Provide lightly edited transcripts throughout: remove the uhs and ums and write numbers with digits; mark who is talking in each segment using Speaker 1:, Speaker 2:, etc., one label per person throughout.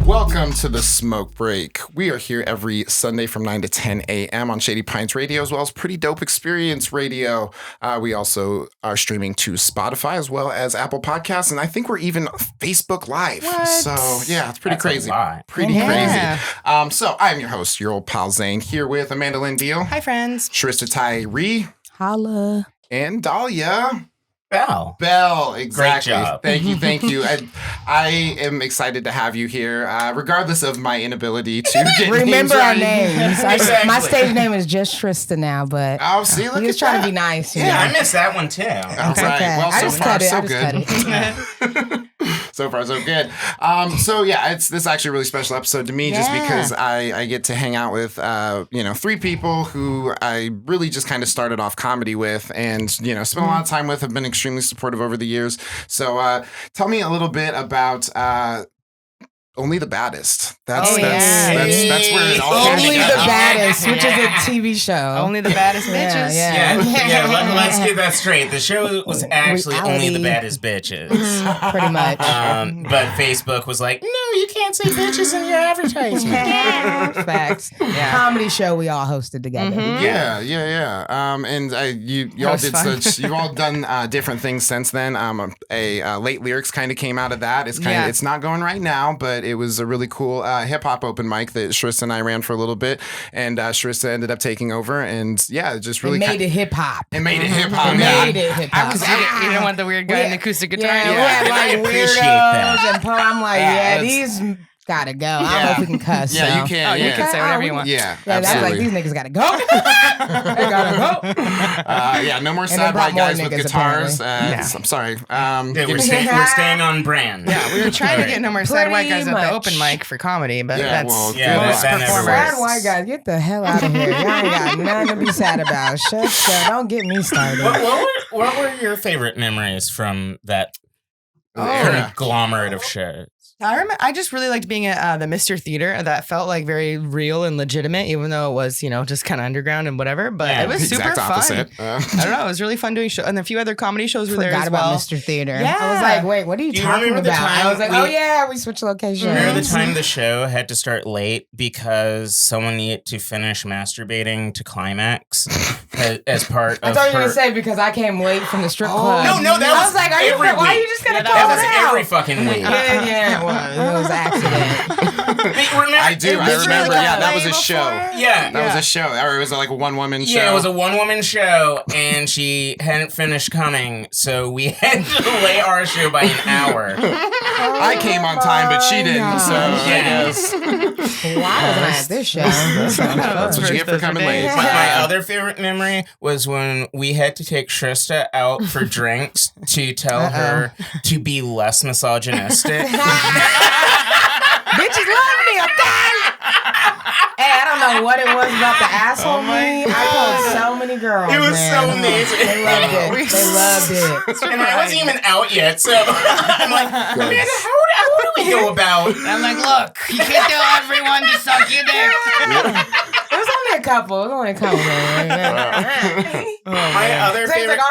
Speaker 1: Welcome to the Smoke Break. We are here every Sunday from 9 to 10 a.m. on Shady Pines Radio, as well as Pretty Dope Experience Radio. We also are streaming to Spotify as well as Apple Podcasts, and I think we're even Facebook Live.
Speaker 2: What?
Speaker 1: So, yeah, it's pretty
Speaker 3: That's
Speaker 1: crazy.
Speaker 3: a lot.
Speaker 1: Pretty
Speaker 2: Yeah.
Speaker 1: crazy. So, I'm your host, your old pal Zane, here with Amanda Lynn Deal,
Speaker 2: Hi, friends.
Speaker 1: Shrista Tyree,
Speaker 4: Holla.
Speaker 1: and Dahlia
Speaker 3: Belle.
Speaker 1: Exactly.
Speaker 3: Great job.
Speaker 1: Thank you. I am excited to have you here, regardless of my inability to get
Speaker 4: Remember our
Speaker 1: names right.
Speaker 4: names.
Speaker 3: Exactly.
Speaker 4: My stage name is just Shrista now, but
Speaker 1: Oh, see, look
Speaker 4: we
Speaker 1: at
Speaker 4: was trying
Speaker 1: that.
Speaker 4: to be nice. You
Speaker 3: Yeah,
Speaker 4: know?
Speaker 3: I missed that one too.
Speaker 1: All
Speaker 4: Okay.
Speaker 1: right. Well,
Speaker 4: I
Speaker 1: so
Speaker 4: just
Speaker 1: far,
Speaker 4: cut it.
Speaker 1: so
Speaker 4: I just
Speaker 1: good.
Speaker 4: cut it.
Speaker 1: So far, so good. So yeah, this is actually a really special episode to me, just
Speaker 4: Yeah.
Speaker 1: because I get to hang out with three people who I really just kind of started off comedy with, and spent a lot of time with. Have been extremely supportive over the years. So tell me a little bit about Only the Baddest. That's where it all came
Speaker 4: Only the
Speaker 1: together.
Speaker 4: Baddest, which is a TV show.
Speaker 2: Only the baddest bitches.
Speaker 3: Let's get that straight. The show was actually Only the Baddest Bitches.
Speaker 4: Pretty much.
Speaker 3: But Facebook was like, no, you can't say bitches in your advertisement.
Speaker 4: Facts.
Speaker 2: Yeah.
Speaker 4: Comedy show we all hosted together.
Speaker 2: Mhm.
Speaker 1: Yeah. And you all
Speaker 2: was
Speaker 1: did
Speaker 2: fun.
Speaker 1: you've all done different things since then. Late lyrics kind of came out of that. It's
Speaker 2: Yeah.
Speaker 1: it's not going right now, but it was a really cool hip hop open mic that Shrista and I ran for a little bit, and Shrista ended up taking over, and yeah, it just really
Speaker 4: It made it hip hop.
Speaker 1: It made it hip hop.
Speaker 4: It made it hip hop.
Speaker 2: You didn't want the weird guy in the acoustic guitar.
Speaker 4: Yeah, we
Speaker 1: Yeah.
Speaker 4: had
Speaker 3: And I
Speaker 4: like
Speaker 3: appreciate
Speaker 4: weirdos
Speaker 3: that.
Speaker 4: and I'm like,
Speaker 1: Yeah,
Speaker 4: yeah,
Speaker 1: it's-
Speaker 4: these gotta go. I don't know if we can cuss.
Speaker 1: Yeah,
Speaker 4: so.
Speaker 1: you can.
Speaker 2: Oh, you
Speaker 1: yeah.
Speaker 2: can say whatever you want.
Speaker 1: Yeah,
Speaker 4: Yeah, that's like
Speaker 1: absolutely.
Speaker 4: these niggas gotta go. They gotta go.
Speaker 1: Yeah, no more
Speaker 4: they
Speaker 1: sad
Speaker 4: brought
Speaker 1: white
Speaker 4: more
Speaker 1: guys with
Speaker 4: niggas,
Speaker 1: guitars.
Speaker 4: apparently.
Speaker 1: I'm sorry.
Speaker 3: Yeah, we're staying on brand.
Speaker 2: Yeah, we were trying to get no more sad white guys
Speaker 4: Pretty
Speaker 2: at the
Speaker 4: much.
Speaker 2: open mic for comedy, but
Speaker 1: Yeah,
Speaker 2: that's
Speaker 1: well,
Speaker 3: Yeah,
Speaker 1: good luck.
Speaker 3: that never
Speaker 2: performers.
Speaker 4: Sad white guys, get the hell out of here. Y'all ain't got nothing to be sad about. Shut up. Don't get me started.
Speaker 3: What were your favorite memories from that
Speaker 1: Era.
Speaker 3: conglomerate of shows?
Speaker 2: I just really liked being at the Mr. Theater. That felt like very real and legitimate, even though it was, just kind of underground and whatever. But
Speaker 3: Yeah,
Speaker 2: it was super
Speaker 1: Exact
Speaker 2: fun.
Speaker 1: opposite.
Speaker 2: I don't know. It was really fun doing shows. And a few other comedy shows were there
Speaker 4: Forgot
Speaker 2: as
Speaker 4: about
Speaker 2: well.
Speaker 4: Mr. Theater.
Speaker 2: Yeah.
Speaker 4: I was like, wait, what are you
Speaker 3: Do you
Speaker 4: talking
Speaker 3: remember the
Speaker 4: about?
Speaker 3: time
Speaker 4: I was like,
Speaker 3: we-
Speaker 4: oh yeah, we switched locations.
Speaker 3: Remember the time the show had to start late because someone needed to finish masturbating to climax as part
Speaker 4: I
Speaker 3: of
Speaker 4: thought you were
Speaker 3: her...
Speaker 4: gonna say because I came late from the strip club.
Speaker 3: No, that
Speaker 4: I
Speaker 3: was
Speaker 4: was like, are you?
Speaker 3: every
Speaker 4: Why are you
Speaker 3: week.
Speaker 4: just gonna
Speaker 2: Yeah,
Speaker 4: call
Speaker 3: That was
Speaker 4: it out?
Speaker 3: every fucking week.
Speaker 4: Yeah, it was. It was an accident.
Speaker 1: I do. I remember. Yeah, that was a show.
Speaker 3: Yeah.
Speaker 1: That was a show. Or it was like a one-woman show.
Speaker 3: Yeah, it was a one-woman show, and she hadn't finished coming, so we had to delay our show by an hour.
Speaker 1: I came on time, but she didn't. So I
Speaker 3: Yeah.
Speaker 1: guess
Speaker 4: Why wasn't I at this show?
Speaker 1: that's what you get for coming late.
Speaker 3: But my other favorite memory was when we had to take Shrista out for drinks to tell her to be less misogynistic.
Speaker 4: Bitches love me, okay? Hey, I don't know what it was about the asshole me. I told so many girls.
Speaker 3: It was
Speaker 4: man.
Speaker 3: so amazing.
Speaker 4: They loved it. They loved it.
Speaker 3: And I wasn't even out yet, so I'm like, Amanda, how do we go about?
Speaker 2: I'm like, look, you can't tell everyone to suck your dick.
Speaker 4: It was only a couple. It was only a couple.
Speaker 3: My other
Speaker 4: Zane's
Speaker 3: favorite,
Speaker 4: like,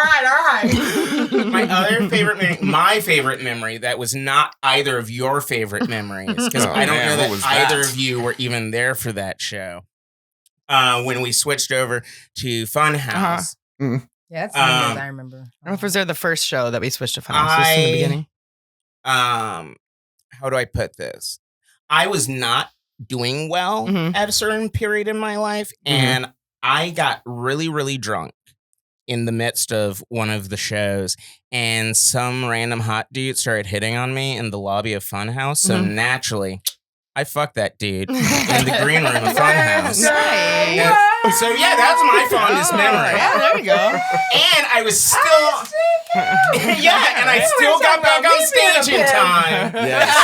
Speaker 4: all right.
Speaker 3: my favorite memory that was not either of your favorite memories, because
Speaker 1: Oh,
Speaker 3: I don't
Speaker 1: man,
Speaker 3: know
Speaker 1: what
Speaker 3: that
Speaker 1: was
Speaker 3: either
Speaker 1: that?
Speaker 3: of you were even there for that show. When we switched over to Funhouse,
Speaker 4: Yeah, that's the
Speaker 3: Um,
Speaker 4: I remember.
Speaker 2: I don't know if it was there the first show that we switched to Funhouse. This was in the beginning.
Speaker 3: How do I put this? I was not doing well
Speaker 2: Mhm.
Speaker 3: at a certain period in my life, and I got really, really drunk in the midst of one of the shows, and some random hot dude started hitting on me in the lobby of Funhouse. So naturally, I fucked that dude in the green room of Funhouse.
Speaker 2: Right.
Speaker 3: So yeah, that's my fondest memory.
Speaker 2: Yeah, there you go.
Speaker 3: And I was still, yeah, and I still got back on stage in time
Speaker 1: Yes.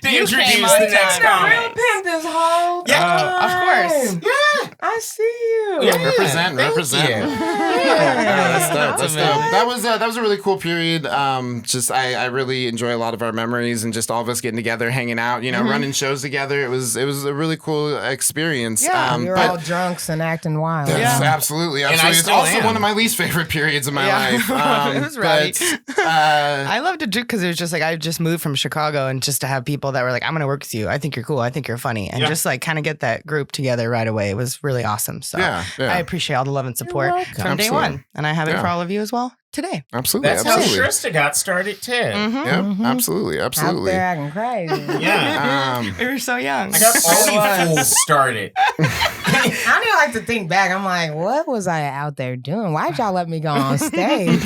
Speaker 3: to
Speaker 2: You
Speaker 3: introduce
Speaker 2: came on
Speaker 3: the next
Speaker 2: time.
Speaker 4: Real
Speaker 3: comic.
Speaker 4: pimp this whole
Speaker 3: Yeah.
Speaker 2: Of course.
Speaker 3: Yeah.
Speaker 4: I see you.
Speaker 3: Yeah.
Speaker 1: Represent.
Speaker 3: Thank
Speaker 1: Yeah,
Speaker 3: you.
Speaker 1: that's dope. That's
Speaker 2: amazing.
Speaker 1: dope. That was a really cool period. I really enjoy a lot of our memories and just all of us getting together, hanging out, running shows together. It was a really cool experience.
Speaker 2: Yeah,
Speaker 4: We were
Speaker 1: but
Speaker 4: all drunks and acting wild.
Speaker 1: yes,
Speaker 2: Yeah.
Speaker 1: absolutely.
Speaker 3: I
Speaker 1: It's
Speaker 3: still
Speaker 1: also
Speaker 3: am.
Speaker 1: one of my least favorite periods of my life.
Speaker 2: It was rowdy.
Speaker 1: but,
Speaker 2: I loved it too because it was just like I just moved from Chicago and just to have people that were like, I'm gonna work with you. I think you're cool. I think you're funny, and
Speaker 3: Yeah.
Speaker 2: just like kind of get that group together right away. It was really awesome. So
Speaker 1: yeah,
Speaker 2: I appreciate all the love and support
Speaker 4: welcome.
Speaker 2: from day
Speaker 1: Absolutely.
Speaker 2: one, and I have it
Speaker 1: Yeah.
Speaker 2: for all of you as well today.
Speaker 1: absolutely.
Speaker 3: That's
Speaker 1: absolutely.
Speaker 3: how Shrista got started too.
Speaker 2: Mhm.
Speaker 1: Yeah,
Speaker 4: Mhm.
Speaker 1: absolutely.
Speaker 4: Out
Speaker 1: Absolutely.
Speaker 4: there acting crazy.
Speaker 3: Yeah.
Speaker 2: We were so young.
Speaker 3: I got all you
Speaker 4: was.
Speaker 3: fools started.
Speaker 4: I don't even like to think back. I'm like, what was I out there doing? Why'd y'all let me go on stage?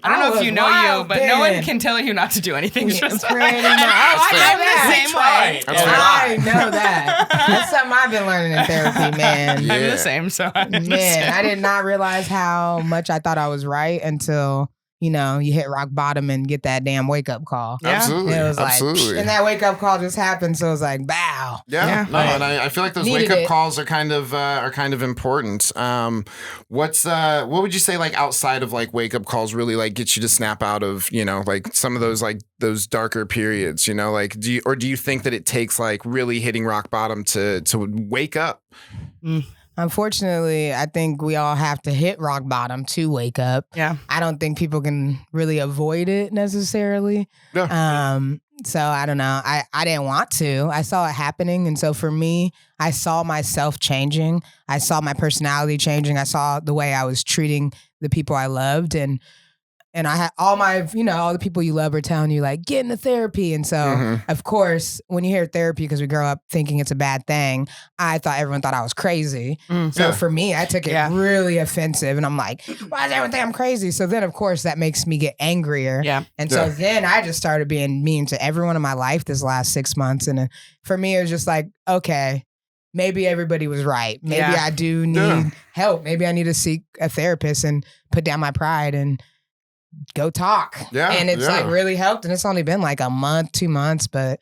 Speaker 2: I don't know if you know you,
Speaker 4: wild
Speaker 2: but no one
Speaker 4: then.
Speaker 2: can tell you not to do anything.
Speaker 4: Yeah,
Speaker 2: Shrista.
Speaker 4: pretty much.
Speaker 2: I'm
Speaker 4: I know
Speaker 2: the
Speaker 4: that.
Speaker 2: same way.
Speaker 1: That's
Speaker 4: I know that. That's something I've been learning in therapy, man.
Speaker 1: Yeah.
Speaker 2: I'm the same. So I
Speaker 4: Man,
Speaker 2: understand.
Speaker 4: I did not realize how much I thought I was right until, you hit rock bottom and get that damn wake up call.
Speaker 2: Yeah.
Speaker 1: Absolutely.
Speaker 4: It was
Speaker 1: Absolutely.
Speaker 4: like, and that wake up call just happened. So it was like, bow.
Speaker 1: Yeah,
Speaker 2: Yeah.
Speaker 1: no, and I feel like those
Speaker 4: Needed
Speaker 1: wake up
Speaker 4: it.
Speaker 1: calls are kind of important. What would you say like outside of like wake up calls really like get you to snap out of like some of those darker periods? Like do you think that it takes like really hitting rock bottom to wake up?
Speaker 4: Unfortunately, I think we all have to hit rock bottom to wake up.
Speaker 2: Yeah.
Speaker 4: I don't think people can really avoid it necessarily.
Speaker 1: Yeah.
Speaker 4: So I don't know. I didn't want to. I saw it happening. And so for me, I saw myself changing. I saw my personality changing. I saw the way I was treating the people I loved. And I had all my, all the people you love are telling you like, get into therapy. And so,
Speaker 1: Mhm.
Speaker 4: of course, when you hear therapy, because we grow up thinking it's a bad thing, I thought everyone thought I was crazy.
Speaker 2: Mm.
Speaker 4: So
Speaker 1: Yeah.
Speaker 4: for me, I took it
Speaker 2: Yeah.
Speaker 4: really offensive. And I'm like, why does everyone think I'm crazy? So then, of course, that makes me get angrier.
Speaker 2: Yeah.
Speaker 4: And so
Speaker 1: Yeah.
Speaker 4: then I just started being mean to everyone in my life this last 6 months. And for me, it was just like, okay, maybe everybody was right. Maybe
Speaker 2: Yeah.
Speaker 4: I do need
Speaker 1: Yeah.
Speaker 4: help. Maybe I need to seek a therapist and put down my pride and go talk.
Speaker 1: Yeah,
Speaker 4: And it's
Speaker 1: yeah.
Speaker 4: like really helped. And it's only been like a month, 2 months, but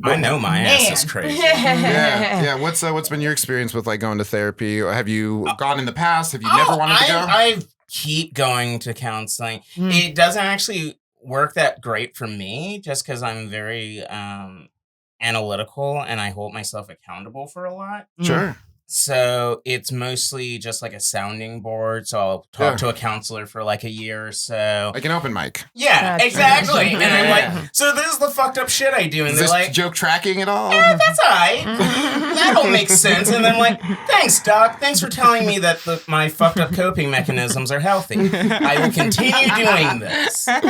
Speaker 3: I know my ass
Speaker 4: man.
Speaker 3: is crazy.
Speaker 1: Yeah. What's been your experience with like going to therapy? Or have you gone in the past? Have you never wanted to go?
Speaker 3: I keep going to counseling.
Speaker 2: Mm.
Speaker 3: It doesn't actually work that great for me just because I'm very analytical and I hold myself accountable for a lot.
Speaker 1: Sure.
Speaker 3: So it's mostly just like a sounding board. So I'll talk to a counselor for like a year or so.
Speaker 1: Like an open mic.
Speaker 3: Yeah,
Speaker 4: Gotcha.
Speaker 3: exactly. And I'm
Speaker 1: Yeah.
Speaker 3: like, so this is the fucked up shit I do. And
Speaker 1: Is
Speaker 3: they're
Speaker 1: this
Speaker 3: like,
Speaker 1: joke tracking at all?
Speaker 3: yeah, that's all right. That don't make sense. And I'm like, thanks, doc. Thanks for telling me that my fucked up coping mechanisms are healthy. I will continue doing this.
Speaker 4: I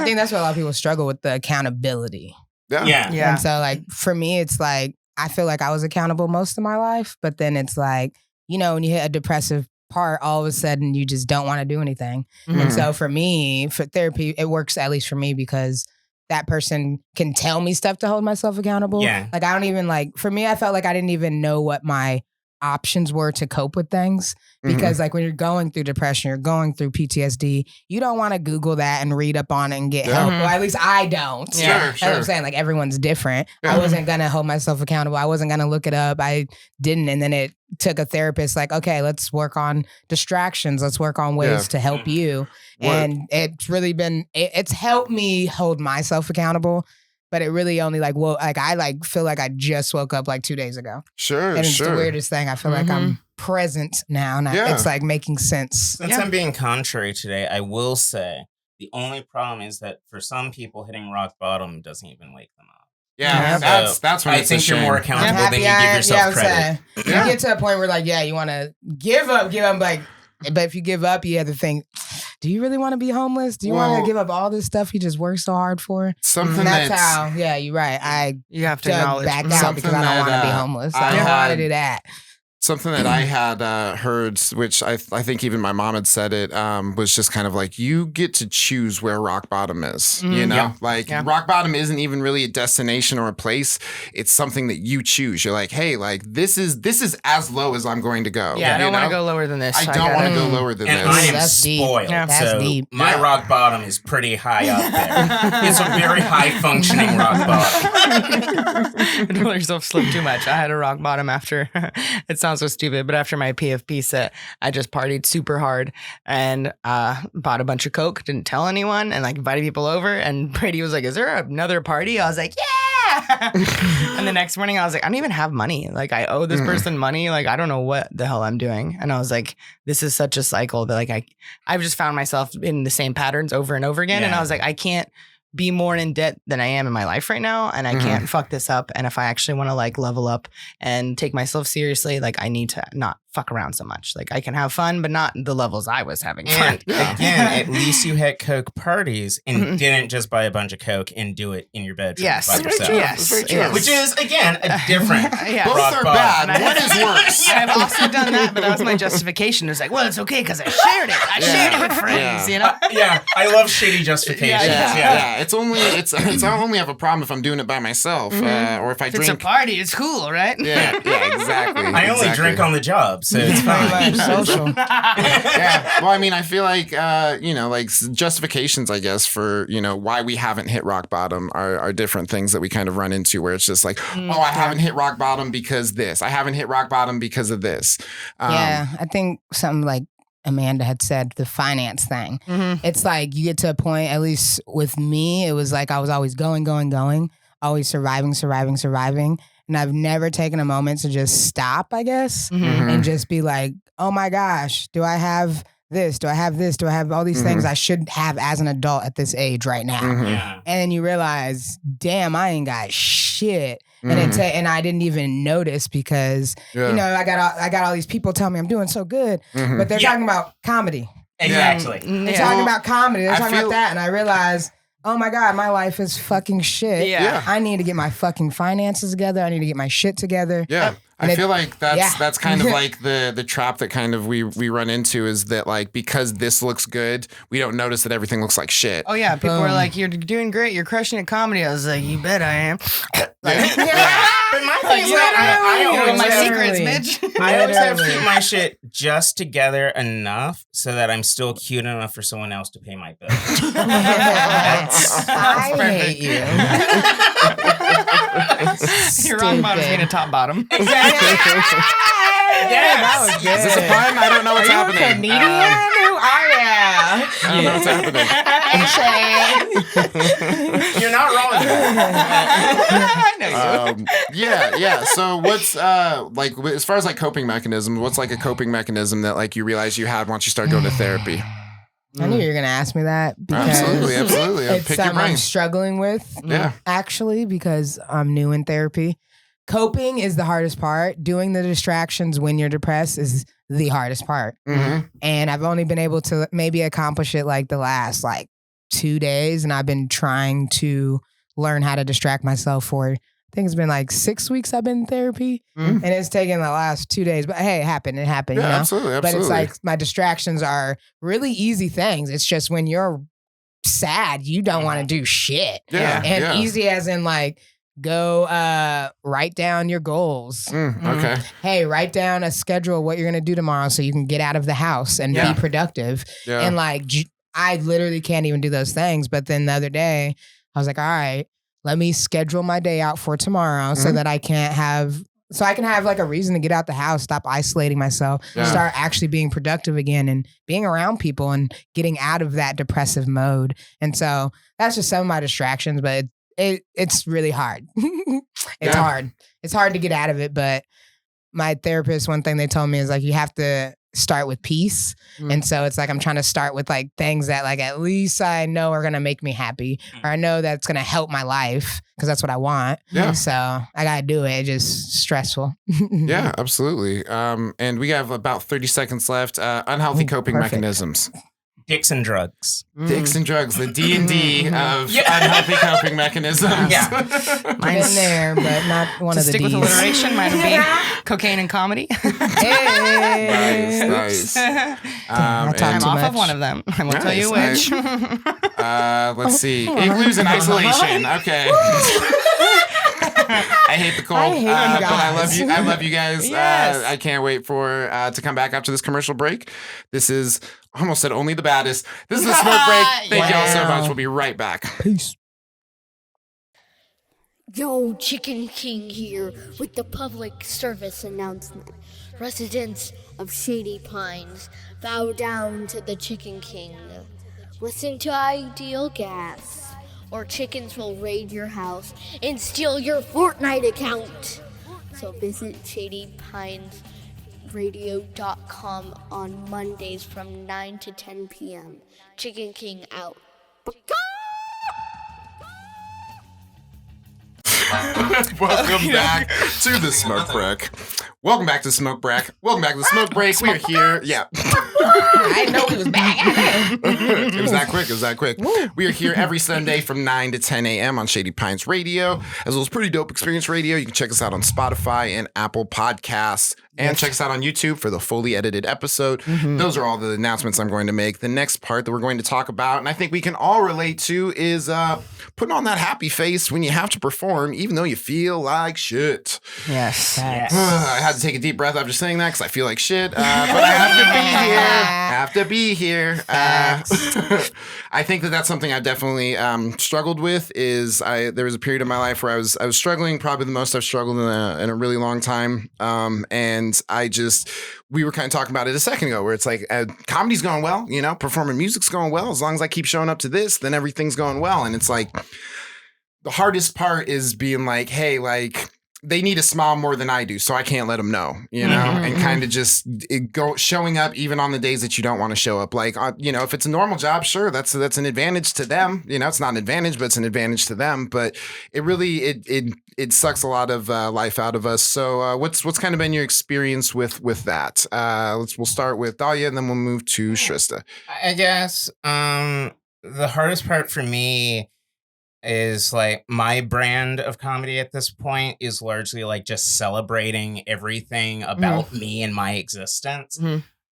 Speaker 4: think that's what a lot of people struggle with, the accountability.
Speaker 3: Yeah.
Speaker 2: Yeah.
Speaker 4: And so like for me, it's like I feel like I was accountable most of my life, but then it's like, when you hit a depressive part, all of a sudden you just don't want to do anything.
Speaker 2: Mhm.
Speaker 4: And so for me, for therapy, it works at least for me because that person can tell me stuff to hold myself accountable.
Speaker 3: Yeah.
Speaker 4: Like I don't even for me, I felt like I didn't even know what my options were to cope with things because like when you're going through depression, you're going through PTSD, you don't want to Google that and read up on it and get
Speaker 1: Yeah.
Speaker 4: help.
Speaker 2: Mhm.
Speaker 4: Well, at least I don't.
Speaker 2: Yeah.
Speaker 4: That's what I'm saying. Like everyone's different.
Speaker 1: Yeah.
Speaker 4: I wasn't gonna hold myself accountable. I wasn't gonna look it up. I didn't. And then it took a therapist like, okay, let's work on distractions. Let's work on ways
Speaker 1: Yeah.
Speaker 4: to help you.
Speaker 1: What-
Speaker 4: And it's really been it's helped me hold myself accountable. But it really only I feel like I just woke up like 2 days ago.
Speaker 1: Sure.
Speaker 4: And it's
Speaker 1: sure.
Speaker 4: the weirdest thing. I feel like I'm present now. And
Speaker 1: Yeah.
Speaker 4: it's like making sense.
Speaker 3: Since I'm being contrary today, I will say the only problem is that for some people, hitting rock bottom doesn't even wake them up.
Speaker 1: Yeah,
Speaker 4: Yeah.
Speaker 1: that's when
Speaker 3: I
Speaker 1: it's a
Speaker 3: think you're
Speaker 1: shame.
Speaker 3: more
Speaker 4: I'm
Speaker 3: accountable than
Speaker 4: happy
Speaker 3: you give yourself credit.
Speaker 1: Yeah.
Speaker 4: You get to a point where like, yeah, you want to give up, but if you give up, you have to think, do you really want to be homeless? Do you want
Speaker 1: Well-
Speaker 4: to give up all this stuff you just worked so hard for?
Speaker 1: Something
Speaker 4: And that's
Speaker 1: that's
Speaker 4: how, yeah, you're right. I
Speaker 2: You have to
Speaker 4: dug
Speaker 2: acknowledge.
Speaker 4: back out
Speaker 1: Something
Speaker 4: because I don't
Speaker 1: that,
Speaker 4: want to be homeless. I
Speaker 1: I
Speaker 4: don't want to
Speaker 1: had-
Speaker 4: do that.
Speaker 1: something that I had heard, which I think even my mom had said it, was just kind of like, you get to choose where rock bottom is. You know, rock bottom isn't even really a destination or a place. It's something that you choose. You're like, hey, like this is as low as I'm going to go.
Speaker 2: Yeah, I don't want to go lower than this.
Speaker 1: I don't want to go lower than
Speaker 3: and
Speaker 1: this.
Speaker 3: I am
Speaker 4: That's deep.
Speaker 3: spoiled.
Speaker 2: Yeah.
Speaker 4: That's
Speaker 3: So
Speaker 4: deep.
Speaker 3: my rock bottom is pretty high up there. It's a very high functioning rock bottom.
Speaker 2: Don't let yourself slip too much. I had a rock bottom after, it sounds so stupid, but after my PFP set, I just partied super hard and bought a bunch of Coke, didn't tell anyone, and like invited people over. And Brady was like, is there another party? I was like, yeah. And the next morning I was like, I don't even have money. Like I owe this person money. Like I don't know what the hell I'm doing. And I was like, this is such a cycle that like I've just found myself in the same patterns over and over again. And I was like, I can't be more in debt than I am in my life right now. And I can't fuck this up. And if I actually want to like level up and take myself seriously, like I need to not fuck around so much. Like I can have fun, but not the levels I was having fun.
Speaker 3: And again, at least you had Coke parties and didn't just buy a bunch of Coke and do it in your bedroom by yourself.
Speaker 2: Yes.
Speaker 3: Which is, again, a different
Speaker 1: Both are bad. What is worse?
Speaker 2: I've also done that, but that was my justification. It was like, well, it's okay because I shared it. I shared it with friends, you know?
Speaker 3: Yeah, I love shitty justifications.
Speaker 1: Yeah. It's I only have a problem if I'm doing it by myself, or if I
Speaker 2: If
Speaker 1: drink.
Speaker 2: it's a party, it's cool, right?
Speaker 1: Yeah, exactly.
Speaker 3: I only drink on the job, so it's
Speaker 4: Pretty
Speaker 3: fine.
Speaker 4: much social.
Speaker 1: Yeah. Well, I mean, I feel like like justifications, I guess, for why we haven't hit rock bottom are different things that we kind of run into, where it's just like, oh, I haven't hit rock bottom because this. I haven't hit rock bottom because of this.
Speaker 4: Yeah, I think something like Amanda had said, the finance thing. It's like you get to a point, at least with me, it was like I was always going, always surviving. And I've never taken a moment to just stop, I guess, and just be like, oh my gosh, do I have this? Do I have this? Do I have all these things I should have as an adult at this age right now? And then you realize, damn, I ain't got shit. And I didn't even notice because, I got all these people telling me I'm doing so good, but they're talking about comedy.
Speaker 3: Exactly.
Speaker 4: They're talking about comedy. They're talking about that. And I realized, oh my God, my life is fucking shit.
Speaker 2: Yeah.
Speaker 4: I need to get my fucking finances together. I need to get my shit together.
Speaker 1: Yeah. I feel like that's kind of like the trap that kind of we run into, is that like, because this looks good, we don't notice that everything looks like shit.
Speaker 2: Oh yeah, people were like, "You're doing great. You're crushing at comedy." I was like, "You bet I am."
Speaker 3: But my thing is I
Speaker 2: You know
Speaker 3: always
Speaker 2: my
Speaker 3: have,
Speaker 2: secrets, bitch.
Speaker 3: I always have to keep my shit just together enough so that I'm still cute enough for someone else to pay my bill.
Speaker 4: I hate you.
Speaker 2: You're wrong bottom being a top bottom.
Speaker 3: Yes.
Speaker 1: Is this a pun? I don't know what's happening.
Speaker 4: Comedian? Who are you?
Speaker 1: I don't know what's happening.
Speaker 3: You're not wrong.
Speaker 2: I know you.
Speaker 1: Yeah. So what's like, as far as like coping mechanisms, what's like a coping mechanism that like you realize you had once you started going to therapy?
Speaker 4: I knew you were going to ask me that because
Speaker 1: Absolutely.
Speaker 4: it's
Speaker 1: Pick your
Speaker 4: something
Speaker 1: brain.
Speaker 4: I'm struggling with,
Speaker 1: Yeah.
Speaker 4: actually, because I'm new in therapy. Coping is the hardest part. Doing the distractions when you're depressed is the hardest part. And I've only been able to maybe accomplish it like the last 2 days. And I've been trying to learn how to distract myself for, I think it's been 6 weeks I've been in therapy. And it's taken the last 2 days. But hey, it happened.
Speaker 1: Yeah,
Speaker 4: you know?
Speaker 1: absolutely.
Speaker 4: But it's like my distractions are really easy things. It's just when you're sad, you don't want to do shit.
Speaker 1: Yeah.
Speaker 4: And easy as in go write down your goals.
Speaker 1: Okay.
Speaker 4: Hey, write down a schedule of what you're going to do tomorrow so you can get out of the house and be productive.
Speaker 1: Yeah.
Speaker 4: And I literally can't even do those things. But then the other day, I was like, all right, let me schedule my day out for tomorrow so that I can have a reason to get out the house, stop isolating myself, start actually being productive again and being around people and getting out of that depressive mode. And so that's just some of my distractions, but it's really hard. It's hard. It's hard to get out of it. But my therapist, one thing they told me is you have to start with peace. And so it's I'm trying to start with things that at least I know are going to make me happy, or I know that's going to help my life because that's what I want.
Speaker 1: Yeah.
Speaker 4: So I got to do it. It's just stressful.
Speaker 1: Yeah, absolutely. And we have about 30 seconds left. Unhealthy coping mechanisms.
Speaker 3: Dicks and drugs.
Speaker 1: Dicks and drugs, the D&D of unhealthy coping mechanisms.
Speaker 3: Yeah.
Speaker 4: Mine's there, but not one
Speaker 2: To
Speaker 4: of the
Speaker 2: stick with
Speaker 4: D's.
Speaker 2: alliteration, mine would be cocaine and comedy.
Speaker 4: Hey.
Speaker 1: Nice.
Speaker 4: I talk
Speaker 2: I'm
Speaker 4: too
Speaker 2: off
Speaker 4: much.
Speaker 2: of one of them. I won't tell you
Speaker 1: Nice.
Speaker 2: which.
Speaker 1: Let's see. Igloos in isolation. Okay. I hate the cold,
Speaker 4: I hate you
Speaker 1: but I love
Speaker 4: guys.
Speaker 1: you. I love you guys.
Speaker 2: Yes.
Speaker 1: I can't wait for to come back after this commercial break. This is I almost said only the baddest. This is the smoke break. Thank y'all so much. We'll be right back.
Speaker 4: Peace.
Speaker 5: Yo, Chicken King here with the public service announcement. Residents of Shady Pines, bow down to the Chicken King. Listen to Ideal Gas, or chickens will raid your house and steal your Fortnite account. So visit ShadyPinesRadio.com on Mondays from 9 to 10 p.m. Chicken King out.
Speaker 1: Welcome back to the smoke break. Welcome back to smoke break. Welcome back to the smoke break. We're here. Yeah.
Speaker 4: I didn't know he was back.
Speaker 1: It was that quick. It was that quick. We are here every Sunday from 9 to 10 a.m. on Shady Pines Radio, as well as Pretty Dope Experience Radio. You can check us out on Spotify and Apple Podcasts. And check us out on YouTube for the fully edited episode. Those are all the announcements I'm going to make. The next part that we're going to talk about, and I think we can all relate to, is putting on that happy face when you have to perform, even though you feel like shit.
Speaker 2: Yes.
Speaker 1: I had to take a deep breath after saying that because I feel like shit. But I have to be here. I think that that's something I definitely struggled with. There was a period of my life where I was struggling, probably the most I've struggled in a really long time. And we were kind of talking about it a second ago, where it's like comedy's going well, performing music's going well. As long as I keep showing up to this, then everything's going well. And it's like the hardest part is being like, hey, like, they need to smile more than I do, so I can't let them know, and kind of just showing up even on the days that you don't want to show up. Like, if it's a normal job, sure, that's an advantage to them. It's not an advantage, but it's an advantage to them. But it really it sucks a lot of life out of us. So what's kind of been your experience with that? We'll start with Dahlia, and then we'll move to Shrista.
Speaker 3: I guess the hardest part for me is like my brand of comedy at this point is largely like just celebrating everything about me and my existence.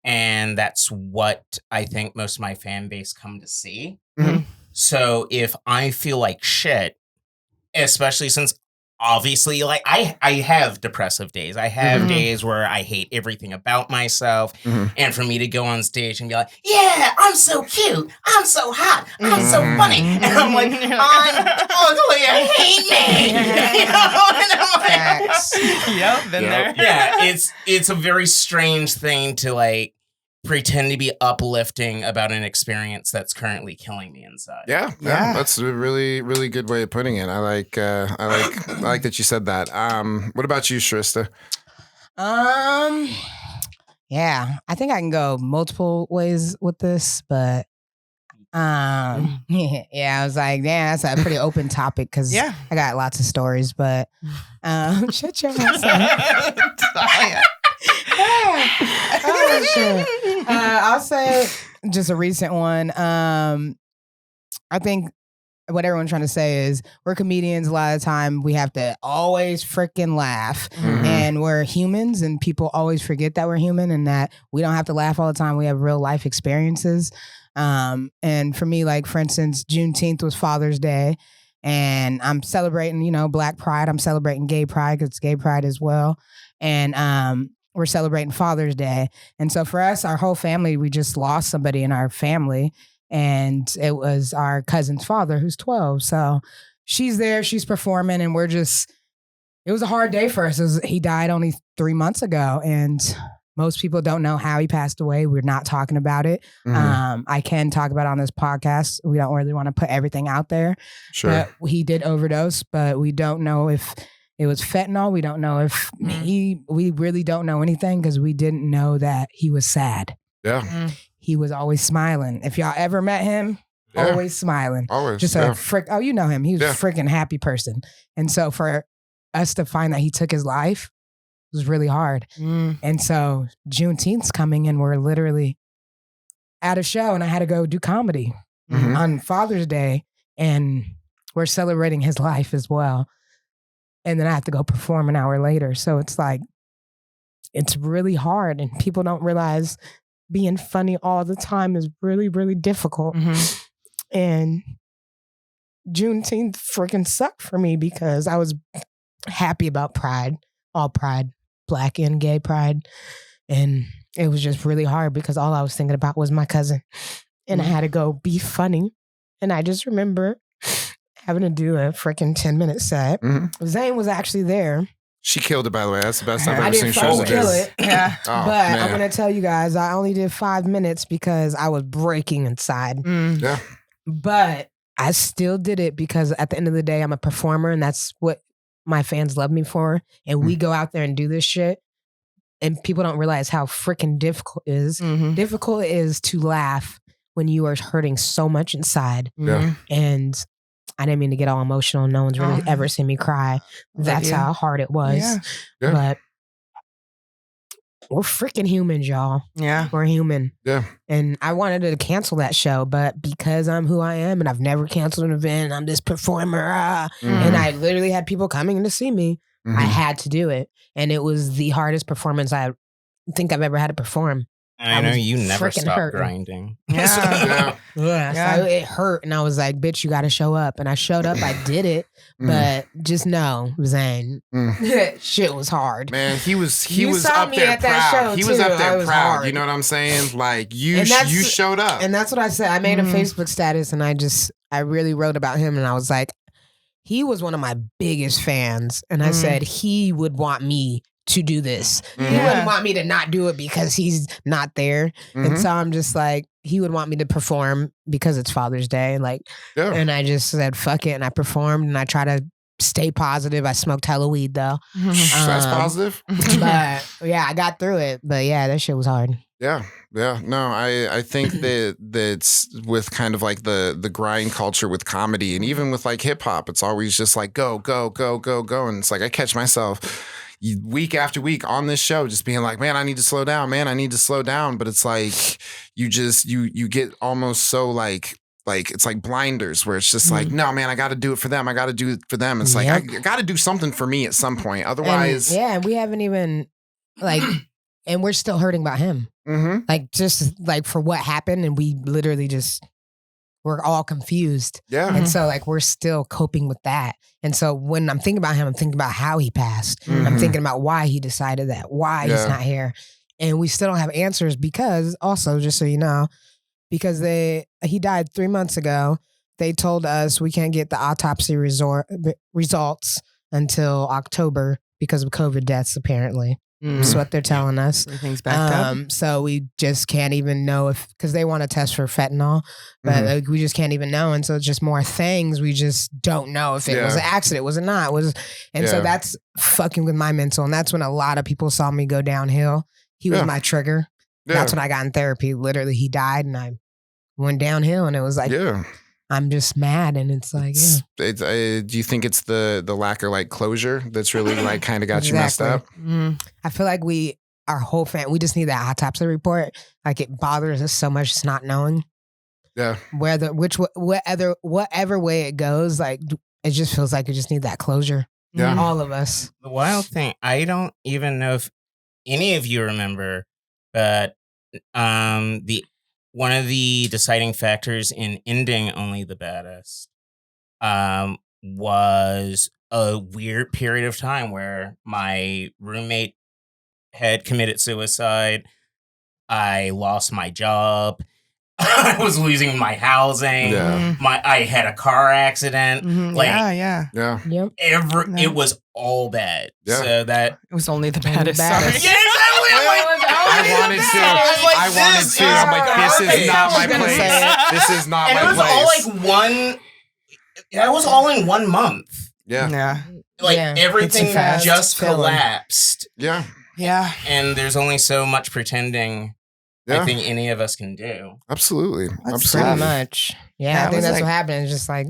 Speaker 3: And that's what I think most of my fan base come to see. So if I feel like shit, especially since obviously, like, I have depressive days. I have days where I hate everything about myself. And for me to go on stage and be like, yeah, I'm so cute. I'm so hot. I'm so funny. And I'm like, I'm ugly. Hate me. And I'm like,
Speaker 2: Yep, been there.
Speaker 3: yeah, it's a very strange thing to, like, pretend to be uplifting about an experience that's currently killing me inside.
Speaker 1: Yeah, that's a really, really good way of putting it. I like that you said that. What about you, Shrista?
Speaker 4: Yeah, I think I can go multiple ways with this, but I was like, damn, that's a pretty open topic because I got lots of stories, but shut your ass up. Oh, shit. I'll say just a recent one. I think what everyone's trying to say is we're comedians. A lot of the time we have to always freaking laugh, and we're humans, and people always forget that we're human and that we don't have to laugh all the time. We have real life experiences. And for me, like, for instance, Juneteenth was Father's Day, and I'm celebrating, Black Pride. I'm celebrating Gay Pride because it's Gay Pride as well. And we're celebrating Father's Day. And so for us, our whole family, we just lost somebody in our family. And it was our cousin's father, who's 12. So she's there, she's performing, and it was a hard day for us. He died only 3 months ago. And most people don't know how he passed away. We're not talking about it. I can talk about it on this podcast. We don't really want to put everything out there.
Speaker 1: Sure.
Speaker 4: But he did overdose, but we don't know if it was fentanyl. We don't know if we really don't know anything because we didn't know that he was sad.
Speaker 1: Yeah.
Speaker 4: He was always smiling. If y'all ever met him, always smiling.
Speaker 1: Always.
Speaker 4: Just you know him. He was a freaking happy person. And so for us to find that he took his life was really hard. And so Juneteenth's coming and we're literally at a show and I had to go do comedy on Father's Day, and we're celebrating his life as well. And then I have to go perform an hour later. So it's like, it's really hard, and people don't realize being funny all the time is really, really difficult. And Juneteenth freaking sucked for me because I was happy about Pride, all Pride, Black and gay Pride. And it was just really hard because all I was thinking about was my cousin. And I had to go be funny. And I just remember having to do a freaking 10-minute set. Zane was actually there.
Speaker 1: She killed it, by the way. That's the best I've
Speaker 4: I
Speaker 1: ever seen
Speaker 4: didn't
Speaker 1: shows
Speaker 4: fucking kill it.
Speaker 2: Yeah.
Speaker 1: Oh,
Speaker 4: But
Speaker 1: man.
Speaker 4: I'm going to tell you guys, I only did 5 minutes because I was breaking inside.
Speaker 1: Yeah.
Speaker 4: But I still did it because at the end of the day, I'm a performer, and that's what my fans love me for. And we go out there and do this shit. And people don't realize how freaking difficult it is. Difficult it is to laugh when you are hurting so much inside.
Speaker 1: Yeah.
Speaker 4: And I didn't mean to get all emotional. No one's really ever seen me cry. That's how hard it was.
Speaker 1: Yeah.
Speaker 4: But we're freaking humans, y'all.
Speaker 2: Yeah.
Speaker 4: We're human.
Speaker 1: Yeah.
Speaker 4: And I wanted to cancel that show, but because I'm who I am and I've never canceled an event, I'm this performer, and I literally had people coming to see me, I had to do it. And it was the hardest performance I think I've ever had to perform.
Speaker 3: And I know
Speaker 4: was
Speaker 3: you never
Speaker 4: freaking
Speaker 3: stop
Speaker 4: hurting.
Speaker 3: grinding.
Speaker 1: Yeah.
Speaker 4: Yeah. So it hurt. And I was like, bitch, you got to show up. And I showed up. I did it. But just know, Zane, shit was hard.
Speaker 1: Man, he was
Speaker 4: You saw
Speaker 1: up
Speaker 4: me
Speaker 1: there
Speaker 4: at that
Speaker 1: proud.
Speaker 4: show,
Speaker 1: He was
Speaker 4: too.
Speaker 1: up
Speaker 4: I
Speaker 1: there
Speaker 4: was
Speaker 1: proud.
Speaker 4: hard.
Speaker 1: You know what I'm saying? Like you
Speaker 4: And that's-
Speaker 1: you showed up.
Speaker 4: And that's what I said. I made a Facebook status and I really wrote about him. And I was like, he was one of my biggest fans. And I said, he would want me to do this. He wouldn't want me to not do it because he's not there. And so I'm just like, he would want me to perform because it's Father's Day. Like, and I just said, fuck it. And I performed and I try to stay positive. I smoked hella weed though.
Speaker 1: That's positive.
Speaker 4: But yeah, I got through it. But yeah, that shit was hard.
Speaker 1: Yeah. No, I think that's with kind of like the grind culture with comedy and even with like hip hop, it's always just like go. And it's like I catch myself week after week on this show just being like, man, I need to slow down. But it's like you get almost so like it's like blinders where it's just like, no, man, I got to do it for them. It's like I got to do something for me at some point. Otherwise,
Speaker 4: and we haven't even like, and we're still hurting about him. Like just like for what happened, and we literally we're all confused.
Speaker 1: Yeah.
Speaker 4: And so like we're still coping with that. And so when I'm thinking about him, I'm thinking about how he passed. I'm thinking about why he decided that, why he's not here. And we still don't have answers because also, just so you know, because he died 3 months ago. They told us we can't get the autopsy results until October because of COVID deaths, apparently. That's what they're telling us.
Speaker 2: Everything's backed up.
Speaker 4: So we just can't even know because they want to test for fentanyl, but like, we just can't even know. And so it's just more things. We just don't know if it was an accident, was it not? So that's fucking with my mental. And that's when a lot of people saw me go downhill. He was my trigger. That's when I got in therapy. Literally, he died and I went downhill, and it was like, I'm just mad. And it's like,
Speaker 1: do you think it's the lack of like closure that's really like kind of got you messed up?
Speaker 4: I feel like our whole family, we just need that autopsy report. Like it bothers us so much just not knowing.
Speaker 1: Yeah.
Speaker 4: Whatever way it goes, like it just feels like we just need that closure.
Speaker 1: Yeah.
Speaker 4: All of us.
Speaker 3: The wild thing, I don't even know if any of you remember, but one of the deciding factors in ending Only the Baddest was a weird period of time where my roommate had committed suicide. I lost my job. I was losing my housing.
Speaker 1: Yeah.
Speaker 3: I had a car accident.
Speaker 2: Yeah.
Speaker 4: Yep.
Speaker 3: It was all bad.
Speaker 1: Yeah.
Speaker 3: So that
Speaker 2: It was only the baddest.
Speaker 4: baddest.
Speaker 3: yeah, exactly. I'm like,
Speaker 1: I wanted to. I'm like, this is not my place. This is not
Speaker 3: and
Speaker 1: my
Speaker 3: it was
Speaker 1: place.
Speaker 3: all like one. That was all in 1 month.
Speaker 1: Yeah.
Speaker 2: Yeah.
Speaker 3: Like
Speaker 4: Yeah,
Speaker 3: everything
Speaker 4: it's a fast
Speaker 3: just
Speaker 4: feeling.
Speaker 3: collapsed,
Speaker 1: Yeah.
Speaker 2: Yeah.
Speaker 3: and there's only so much pretending
Speaker 1: Yeah.
Speaker 3: I think any of us can do.
Speaker 1: Absolutely.
Speaker 2: That's
Speaker 4: Pretty
Speaker 1: Absolutely.
Speaker 4: much. Yeah,
Speaker 2: Yeah,
Speaker 4: I
Speaker 2: it
Speaker 4: think
Speaker 2: was
Speaker 4: that's
Speaker 2: like-
Speaker 4: what happened. It's just like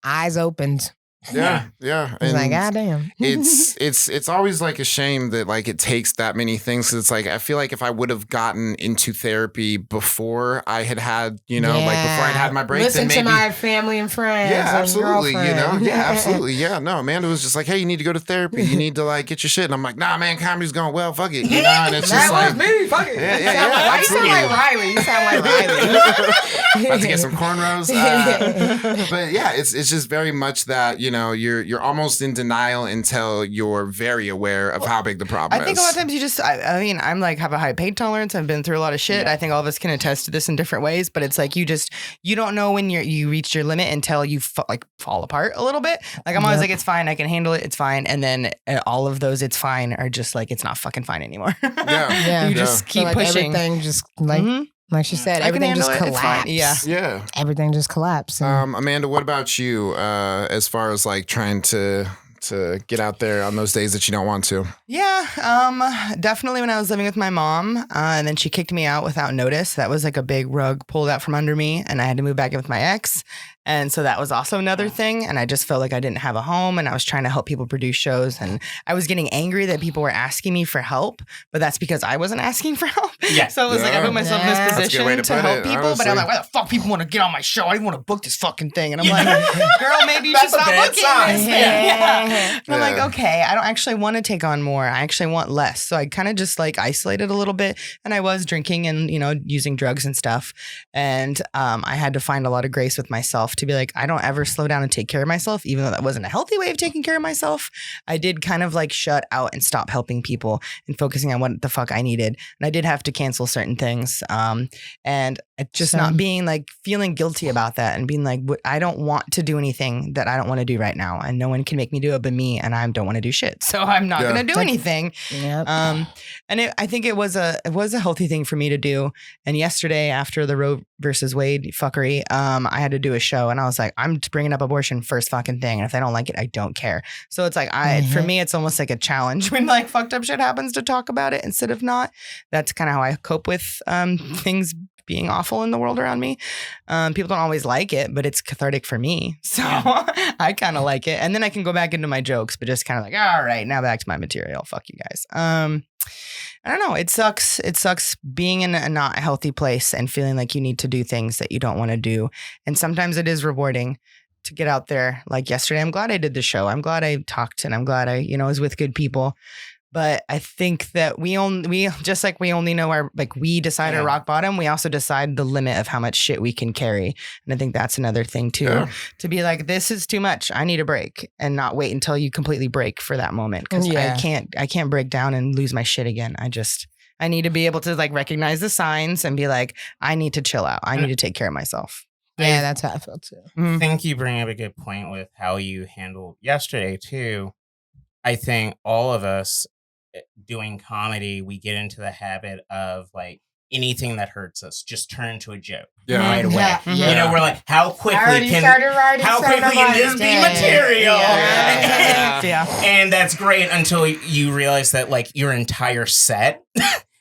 Speaker 4: eyes opened.
Speaker 1: Yeah.
Speaker 4: It's like,
Speaker 1: And
Speaker 4: goddamn.
Speaker 1: it's always like a shame that like it takes that many things. 'Cause it's like I feel like if I would have gotten into therapy before I had like before I'd had my break,
Speaker 4: Listen
Speaker 1: then maybe
Speaker 4: to my family and friends.
Speaker 1: yeah,
Speaker 4: and
Speaker 1: absolutely.
Speaker 4: girlfriend.
Speaker 1: Yeah, absolutely. Yeah, no, Amanda was just like, hey, you need to go to therapy. You need to like get your shit. And I'm like, nah, man, comedy's going well. Fuck it. And it's just like
Speaker 4: me. Fuck it.
Speaker 1: Yeah,
Speaker 4: You sound like Riley. You sound like Riley.
Speaker 1: about to get some cornrows. But yeah, it's just very much that, you're almost in denial until you're very aware of how big the problem is.
Speaker 2: I think a lot of times you just, I mean, I'm like have a high pain tolerance. I've been through a lot of shit. I think all of us can attest to this in different ways, but it's like you don't know when you reach your limit until you fall apart a little bit. Like I'm always like, it's fine. I can handle it. It's fine. And then all of those it's fine are just like, it's not fucking fine anymore.
Speaker 4: Yeah.
Speaker 2: You just keep
Speaker 4: like
Speaker 2: pushing.
Speaker 4: Everything just like she said,
Speaker 2: I can
Speaker 4: everything
Speaker 2: handle
Speaker 4: just
Speaker 2: it. It's fine.
Speaker 4: collapsed.
Speaker 1: Yeah.
Speaker 4: Everything just collapsed.
Speaker 1: Amanda, what about you as far as like trying to get out there on those days that you don't want to?
Speaker 2: Yeah, definitely when I was living with my mom, and then she kicked me out without notice. That was like a big rug pulled out from under me, and I had to move back in with my ex. And so that was also another thing. And I just felt like I didn't have a home, and I was trying to help people produce shows. And I was getting angry that people were asking me for help, but that's because I wasn't asking for help.
Speaker 3: Yeah.
Speaker 2: So it was like I put myself in
Speaker 4: Yeah.
Speaker 2: this
Speaker 1: That's a good
Speaker 2: position
Speaker 1: way
Speaker 2: to
Speaker 1: to put
Speaker 2: help
Speaker 1: it,
Speaker 2: people,
Speaker 1: honestly.
Speaker 2: but I'm like, why the fuck people want to get on my show? I didn't want to book this fucking thing. And I'm like, girl, maybe you should
Speaker 3: That's a
Speaker 2: stop
Speaker 3: bad
Speaker 2: booking
Speaker 3: sign.
Speaker 2: this thing.
Speaker 4: Yeah.
Speaker 2: And I'm like,
Speaker 1: Yeah.
Speaker 2: okay, I don't actually want to take on more. I actually want less. So I kind of just like isolated a little bit, and I was drinking and, using drugs and stuff. And I had to find a lot of grace with myself to be like, I don't ever slow down and take care of myself, even though that wasn't a healthy way of taking care of myself. I did kind of like shut out and stop helping people and focusing on what the fuck I needed. And I did have to cancel certain things. And it just not being like feeling guilty about that and being like, I don't want to do anything that I don't want to do right now. And no one can make me do it but me. And I don't want to do shit. So I'm not going to do anything.
Speaker 4: Yep.
Speaker 2: And I think it was a healthy thing for me to do. And yesterday after the Roe versus Wade fuckery, I had to do a show, and I was like, I'm bringing up abortion first fucking thing. And if they don't like it, I don't care. So it's like, for me, it's almost like a challenge when like fucked up shit happens to talk about it instead of not. That's kind of how I cope with things being awful in the world around me. People don't always like it, but it's cathartic for me. So I kind of like it. And then I can go back into my jokes, but just kind of like, all right, now back to my material. Fuck you guys. I don't know. It sucks. It sucks being in a not healthy place and feeling like you need to do things that you don't want to do. And sometimes it is rewarding to get out there. Like yesterday, I'm glad I did the show. I'm glad I talked, and I'm glad I, was with good people. But I think that we only know we decide our rock bottom. We also decide the limit of how much shit we can carry. And I think that's another thing too, to be like, this is too much. I need a break, and not wait until you completely break for that moment. Cause I can't break down and lose my shit again. I need to be able to like recognize the signs and be like, I need to chill out. I need to take care of myself.
Speaker 4: Yeah, that's how I felt too.
Speaker 3: I think you bring up a good point with how you handled yesterday too. I think all of us doing comedy, we get into the habit of like anything that hurts us just turn to a joke right away.
Speaker 4: Yeah.
Speaker 3: We're like, how quickly can this be material?
Speaker 2: Yeah.
Speaker 3: And that's great until you realize that like your entire set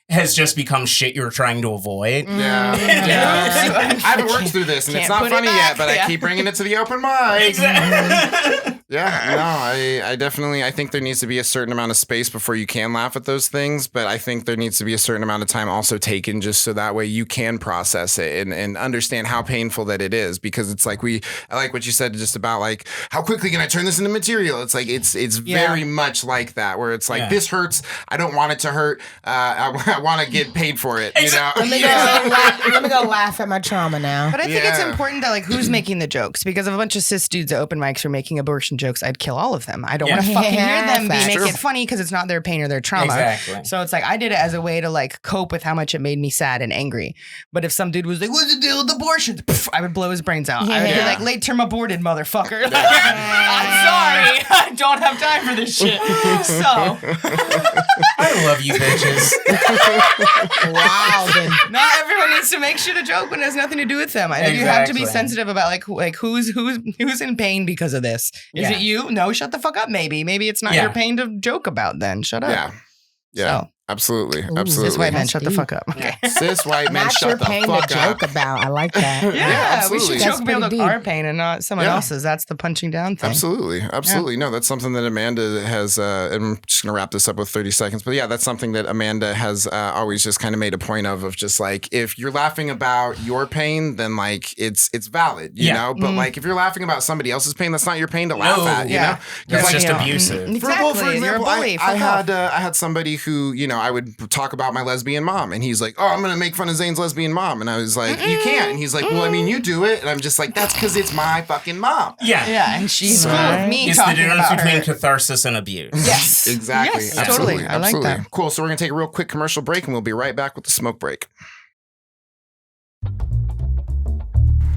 Speaker 3: has just become shit you're trying to avoid.
Speaker 1: Yeah. I haven't worked through this, and it's not funny yet, but I keep bringing it to the open mic.
Speaker 3: Exactly.
Speaker 1: Yeah, no, I definitely, I think there needs to be a certain amount of space before you can laugh at those things, but I think there needs to be a certain amount of time also taken just so that way you can process it and understand how painful that it is, because it's like I like what you said just about like, how quickly can I turn this into material? It's like, it's very much like that, where it's like, this hurts, I don't want it to hurt, I want to get paid for it, you know?
Speaker 4: Let me go laugh at my trauma now.
Speaker 2: But I think it's important that like who's making the jokes, because if a bunch of cis dudes at open mics are making abortion jokes, I'd kill all of them. I don't want to fucking hear them make it funny because it's not their pain or their trauma.
Speaker 3: Exactly.
Speaker 2: So it's like I did it as a way to like cope with how much it made me sad and angry. But if some dude was like, "What's the deal with abortions?" I would blow his brains out. I would be like, "Late term aborted, motherfucker." I'm sorry, I don't have time for this shit. So
Speaker 3: I love you, bitches.
Speaker 4: Wow.
Speaker 2: not everyone needs to make shit a joke when it has nothing to do with them. I think you have to be sensitive about like who's in pain because of this. Is it you? No, shut the fuck up. Maybe it's not your pain to joke about. Then shut up.
Speaker 1: Yeah.
Speaker 2: So.
Speaker 1: Absolutely.
Speaker 4: Ooh.
Speaker 1: Absolutely.
Speaker 2: Cis white men,
Speaker 4: That's
Speaker 2: shut the
Speaker 4: deep.
Speaker 2: fuck up. Okay.
Speaker 1: Cis white men,
Speaker 4: Not
Speaker 1: shut
Speaker 4: your
Speaker 1: the
Speaker 4: pain to
Speaker 1: fuck
Speaker 4: joke
Speaker 1: up.
Speaker 4: about. I like that.
Speaker 2: Yeah, we
Speaker 1: absolutely.
Speaker 2: should
Speaker 4: That's
Speaker 2: joke about
Speaker 4: pretty
Speaker 2: our
Speaker 4: deep.
Speaker 2: pain and not someone
Speaker 1: Yeah.
Speaker 2: else's. That's the punching down thing.
Speaker 1: Absolutely. No, that's something that Amanda has, and I'm just going to wrap this up with 30 seconds. But yeah, that's something that Amanda has always just kind of made a point of just like, if you're laughing about your pain, then like it's valid, you know? But like, if you're laughing about somebody else's pain, that's not your pain to laugh at, you know? 'Cause,
Speaker 3: That's
Speaker 1: like,
Speaker 3: just
Speaker 2: you know,
Speaker 3: abusive.
Speaker 2: Exactly. You're a bully.
Speaker 1: I
Speaker 2: Fuck off.
Speaker 1: had somebody who, you know, I would talk about my lesbian mom, and he's like, "Oh, I'm gonna make fun of Zane's lesbian mom," and I was like, "You can't." And he's like, "Well, I mean, you do it," and I'm just like, "That's because it's my fucking mom."
Speaker 2: Yeah, and she's cool with me
Speaker 3: It's the
Speaker 2: talking
Speaker 3: difference
Speaker 2: about
Speaker 3: between
Speaker 2: her.
Speaker 3: catharsis and abuse.
Speaker 2: Yes.
Speaker 1: Exactly.
Speaker 2: Yes,
Speaker 1: Absolutely.
Speaker 2: totally. I like
Speaker 1: Absolutely.
Speaker 2: that.
Speaker 1: Cool. So we're gonna take a real quick commercial break, and we'll be right back with the smoke break.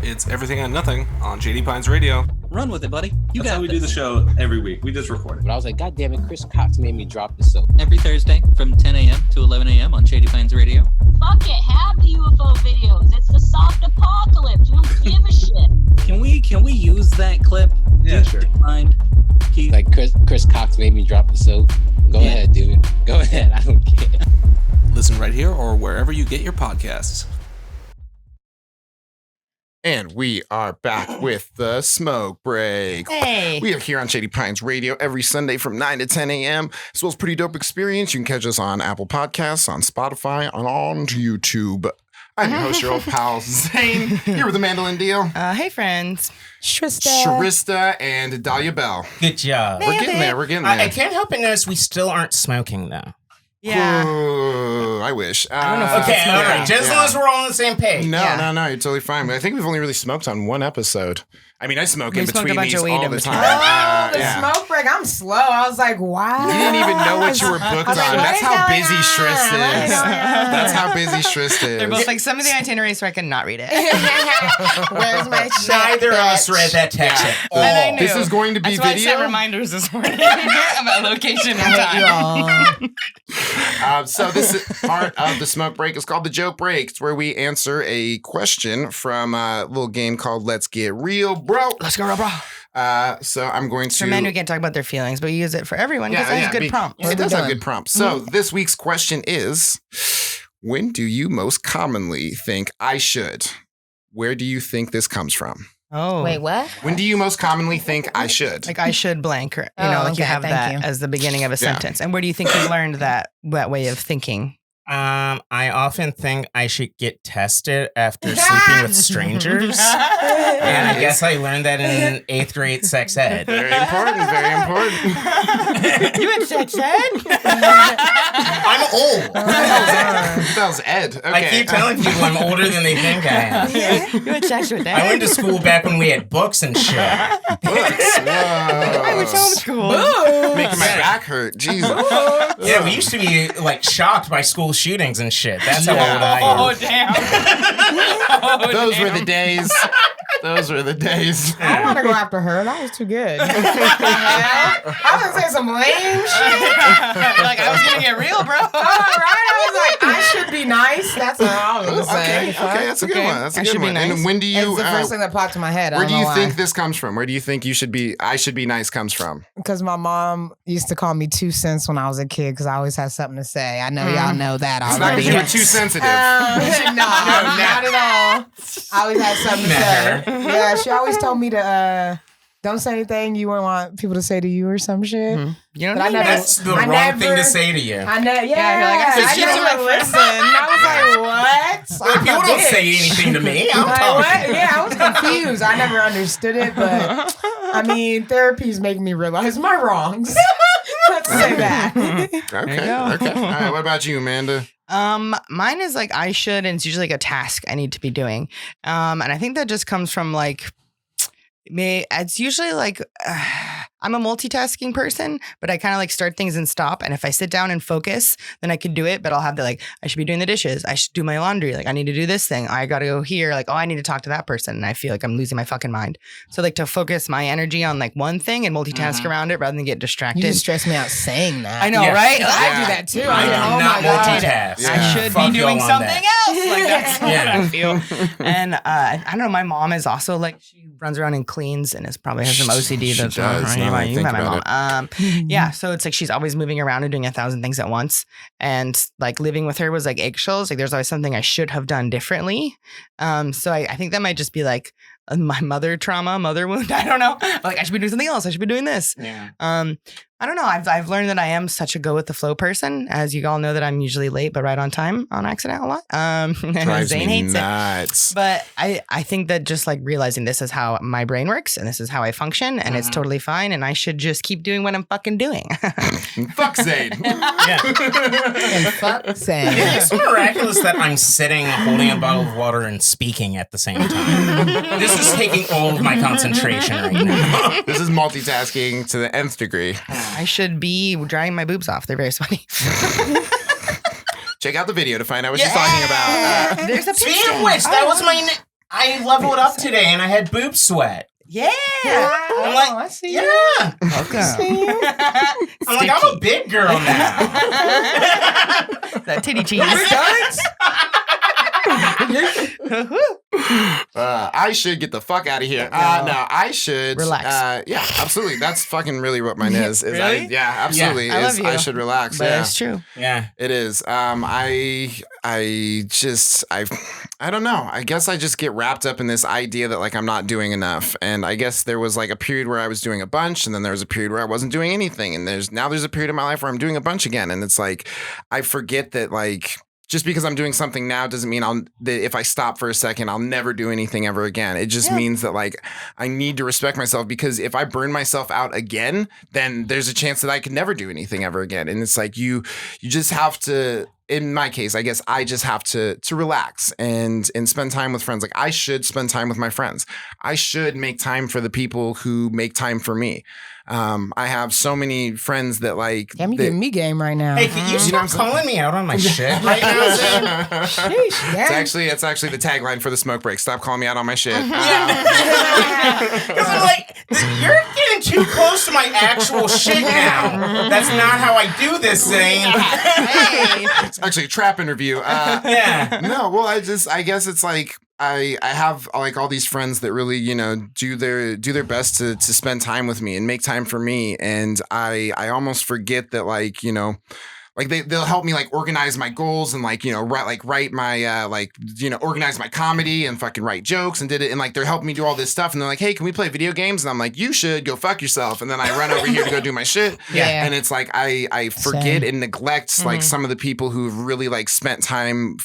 Speaker 6: It's Everything and Nothing on JD Pines Radio.
Speaker 7: Run with it, buddy. You
Speaker 6: That's
Speaker 7: got
Speaker 6: how we
Speaker 7: this.
Speaker 6: do the show every week. We just record it.
Speaker 8: But I was like, God damn it, Chris Cox made me drop the soap.
Speaker 7: Every Thursday from 10 a.m. to 11 a.m. on JD Pines Radio.
Speaker 9: Fuck it, have the UFO videos. It's the soft apocalypse. We don't give a shit.
Speaker 7: Can we use that clip?
Speaker 6: Yeah,
Speaker 7: Do you
Speaker 6: sure.
Speaker 7: mind? Keith?
Speaker 8: Like Chris Cox made me drop the soap. Go ahead, dude. Go ahead. I don't care.
Speaker 6: Listen right here or wherever you get your podcasts.
Speaker 1: And we are back with the smoke break.
Speaker 2: Hey.
Speaker 1: We are here on Shady Pines Radio every Sunday from 9 to 10 a.m. As well as Pretty Dope Experience. You can catch us on Apple Podcasts, on Spotify, and on YouTube. I'm your host, your old pal, Zane, here with the Mandolin Deal,
Speaker 2: Hey, friends.
Speaker 1: Shrista, and Dahlia Belle.
Speaker 3: Good job.
Speaker 1: We're getting there. We're getting there.
Speaker 3: I can't help but notice we still aren't smoking though.
Speaker 2: Yeah.
Speaker 1: Ooh, I wish.
Speaker 2: I don't know if
Speaker 3: Okay, all
Speaker 1: yeah,
Speaker 3: right. Just as long as we're all on the same page.
Speaker 1: No,
Speaker 2: Yeah.
Speaker 1: no, you're totally fine. I think we've only really smoked on one episode. I mean, I smoke
Speaker 2: We
Speaker 1: in
Speaker 2: smoke a
Speaker 1: between
Speaker 2: bunch
Speaker 1: these
Speaker 2: of weed
Speaker 1: all
Speaker 2: in
Speaker 1: the
Speaker 2: between.
Speaker 1: time.
Speaker 4: The smoke break. I'm slow. I was like, wow.
Speaker 1: You didn't even know what you were booked on.
Speaker 4: I was like,
Speaker 1: That's
Speaker 4: what
Speaker 1: how
Speaker 4: is
Speaker 1: busy
Speaker 4: going
Speaker 1: Shrist
Speaker 4: on? What is
Speaker 1: is.
Speaker 4: going on?
Speaker 1: That's how busy Shrist
Speaker 2: They're both
Speaker 1: is.
Speaker 2: like, some of the itinerary, so I cannot read it.
Speaker 4: Where's my shit?
Speaker 3: Neither of us read that text at all.
Speaker 2: And I knew.
Speaker 1: This is going to be
Speaker 2: That's why I set
Speaker 1: video.
Speaker 2: reminders this morning about location and time.
Speaker 1: So this is part of the smoke break. It's called the joke break. It's where we answer a question from a little game called Let's Get Real, Bro.
Speaker 2: Let's go, bro.
Speaker 1: So I'm going to.
Speaker 2: For men who can't talk about their feelings, but we use it for everyone because it has good prompts.
Speaker 1: It does have good prompts. So this week's question is, when do you most commonly think I should? Where do you think this comes from?
Speaker 2: Oh.
Speaker 4: Wait, what?
Speaker 1: When do you most commonly think I should?
Speaker 2: Like I should blank, or,
Speaker 4: Oh,
Speaker 2: like you
Speaker 4: okay,
Speaker 2: have
Speaker 4: thank
Speaker 2: that
Speaker 4: you.
Speaker 2: as the beginning of a sentence. And where do you think you learned that way of thinking?
Speaker 3: I often think I should get tested after sleeping with strangers. And I guess I learned that in 8th grade sex ed.
Speaker 1: Very important, very important.
Speaker 2: You had sex ed?
Speaker 3: I'm old.
Speaker 1: That was Ed. Okay.
Speaker 3: I keep telling people I'm older than they think I am.
Speaker 2: You had sex with that?
Speaker 3: I went to school back when we had books and shit.
Speaker 1: Books.
Speaker 2: I was
Speaker 1: Whoa.
Speaker 2: homeschooled.
Speaker 1: Making my back hurt. Jesus.
Speaker 3: Yeah, we used to be like shocked by school shootings and shit. That's how old I am.
Speaker 2: Oh, damn.
Speaker 1: Those were the days. Those were the days.
Speaker 4: I want to go after her. That was too good. I was going to say some lame shit.
Speaker 2: Like, I was going to get real, bro.
Speaker 4: All right. I was like, I should be nice. That's what I was going to say.
Speaker 1: Okay, that's a good one. That's a
Speaker 2: I
Speaker 1: good
Speaker 2: should be
Speaker 1: one.
Speaker 2: nice.
Speaker 1: And when do you?
Speaker 4: It's the first thing that popped to my head.
Speaker 1: Where do you think this comes from? Where do you think you should be? I should be nice comes from.
Speaker 4: Because my mom used to call me 2 cents when I was a kid because I always had something to say. I know y'all know that
Speaker 1: It's not
Speaker 4: already.
Speaker 1: because you were too sensitive.
Speaker 4: No, not at all. I always had something to say. Yeah, she always told me to don't say anything you wouldn't want people to say to you or some shit.
Speaker 2: You know
Speaker 4: But I never.
Speaker 3: That's the
Speaker 4: I
Speaker 3: wrong thing
Speaker 4: never-
Speaker 3: to say to you.
Speaker 4: I know. Yeah,
Speaker 2: you're like, I said
Speaker 4: I
Speaker 2: shit to
Speaker 4: never
Speaker 2: my friend.
Speaker 4: listened. I was like, what? I'm
Speaker 3: People
Speaker 4: a
Speaker 3: don't
Speaker 4: bitch.
Speaker 3: say anything to me. I'm
Speaker 4: Like,
Speaker 3: talking.
Speaker 4: what? Yeah, I was confused. I never understood it, but I mean, therapy's making me realize my wrongs. Let's say that.
Speaker 1: Okay. Okay. All right. What about you, Amanda?
Speaker 2: Mine is like I should, and it's usually like a task I need to be doing. And I think that just comes from like me. It's usually like I'm a multitasking person, but I kind of like start things and stop. And if I sit down and focus, then I could do it. But I'll have the like, I should be doing the dishes. I should do my laundry. Like I need to do this thing. I got to go here. Like, oh, I need to talk to that person. And I feel like I'm losing my fucking mind. So like to focus my energy on like one thing and multitask around it rather than get distracted.
Speaker 4: You just stress me out saying that.
Speaker 2: I know,
Speaker 3: Yeah.
Speaker 2: right?
Speaker 4: I do that too.
Speaker 3: I
Speaker 4: I'm
Speaker 3: do
Speaker 4: like, oh
Speaker 3: not
Speaker 4: my God.
Speaker 3: multitask.
Speaker 2: I should
Speaker 3: Fuck
Speaker 2: be doing
Speaker 3: y'all on
Speaker 2: something
Speaker 3: that.
Speaker 2: else. Like that's
Speaker 3: Yeah.
Speaker 2: what I feel. And I don't know. My mom is also like she runs around and cleans and is probably has some OCD.
Speaker 1: She
Speaker 2: That's
Speaker 1: does.
Speaker 2: right.
Speaker 1: No, I
Speaker 2: You
Speaker 1: think
Speaker 2: met my
Speaker 1: about
Speaker 2: mom.
Speaker 1: it.
Speaker 2: Yeah, so it's like she's always moving around and doing 1,000 things at once. And like living with her was like eggshells. Like there's always something I should have done differently. So I think that might just be like my mother trauma, mother wound. I don't know. Like I should be doing something else. I should be doing this.
Speaker 3: Yeah.
Speaker 2: I don't know. I've learned that I am such a go with the flow person. As you all know that I'm usually late, but right on time on accident a lot.
Speaker 1: Drives
Speaker 2: Zane
Speaker 1: me
Speaker 2: hates it.
Speaker 1: nuts.
Speaker 2: But I think that just like realizing this is how my brain works and this is how I function and it's totally fine and I should just keep doing what I'm fucking doing.
Speaker 1: Fuck Zane.
Speaker 3: Yeah.
Speaker 4: And fuck Sam.
Speaker 3: It's miraculous that I'm sitting, holding a bottle of water, and speaking at the same time. This is taking all of my concentration right now.
Speaker 1: This is multitasking to the nth degree.
Speaker 2: I should be drying my boobs off. They're very sweaty.
Speaker 1: Check out the video to find out what she's talking about.
Speaker 2: There's a
Speaker 3: Speaking
Speaker 2: picture.
Speaker 3: of which, that was my. I leveled up today, and I had boob sweat.
Speaker 2: Yeah.
Speaker 3: I'm like,
Speaker 4: I see
Speaker 3: yeah.
Speaker 4: you.
Speaker 2: Welcome.
Speaker 3: I'm like, I'm a big girl now.
Speaker 2: That titty cheese.
Speaker 1: I should get the fuck out of here. No, I should
Speaker 2: Relax.
Speaker 1: Yeah, absolutely. That's fucking really what mine is.
Speaker 2: Really?
Speaker 1: Yeah, absolutely.
Speaker 2: I love you.
Speaker 1: I should relax.
Speaker 2: But
Speaker 1: yeah,
Speaker 2: it's true.
Speaker 3: Yeah.
Speaker 1: it is. I don't know. I guess I just get wrapped up in this idea that like I'm not doing enough. And I guess there was like a period where I was doing a bunch, and then there was a period where I wasn't doing anything. And there's a period in my life where I'm doing a bunch again. And it's like I forget that like just because I'm doing something now doesn't mean that if I stop for a second, I'll never do anything ever again. It just means that like I need to respect myself, because if I burn myself out again, then there's a chance that I could never do anything ever again. And it's like you just have to, in my case, I guess I just have to relax and spend time with friends. Like I should spend time with my friends. I should make time for the people who make time for me. I have so many friends that like.
Speaker 4: Damn, you giving me game right now.
Speaker 3: Hey, can you stop calling me out on my shit right now, Zane?
Speaker 4: Sheesh,
Speaker 1: It's actually the tagline for the smoke break. Stop calling me out on my shit.
Speaker 3: Because I'm like, you're getting too close to my actual shit now. That's not how I do this, Zane.
Speaker 1: It's actually a trap interview.
Speaker 3: Yeah.
Speaker 1: No, well, I guess it's like I have like all these friends that really, do their best to spend time with me and make time for me. And I almost forget that like, like they'll help me like organize my goals and like, write my, organize my comedy and fucking write jokes and did it. And like, they're helping me do all this stuff. And they're like, hey, can we play video games? And I'm like, you should go fuck yourself. And then I run over here to go do my shit.
Speaker 4: Yeah.
Speaker 1: And it's like, I forget and neglect like some of the people who've really like spent time,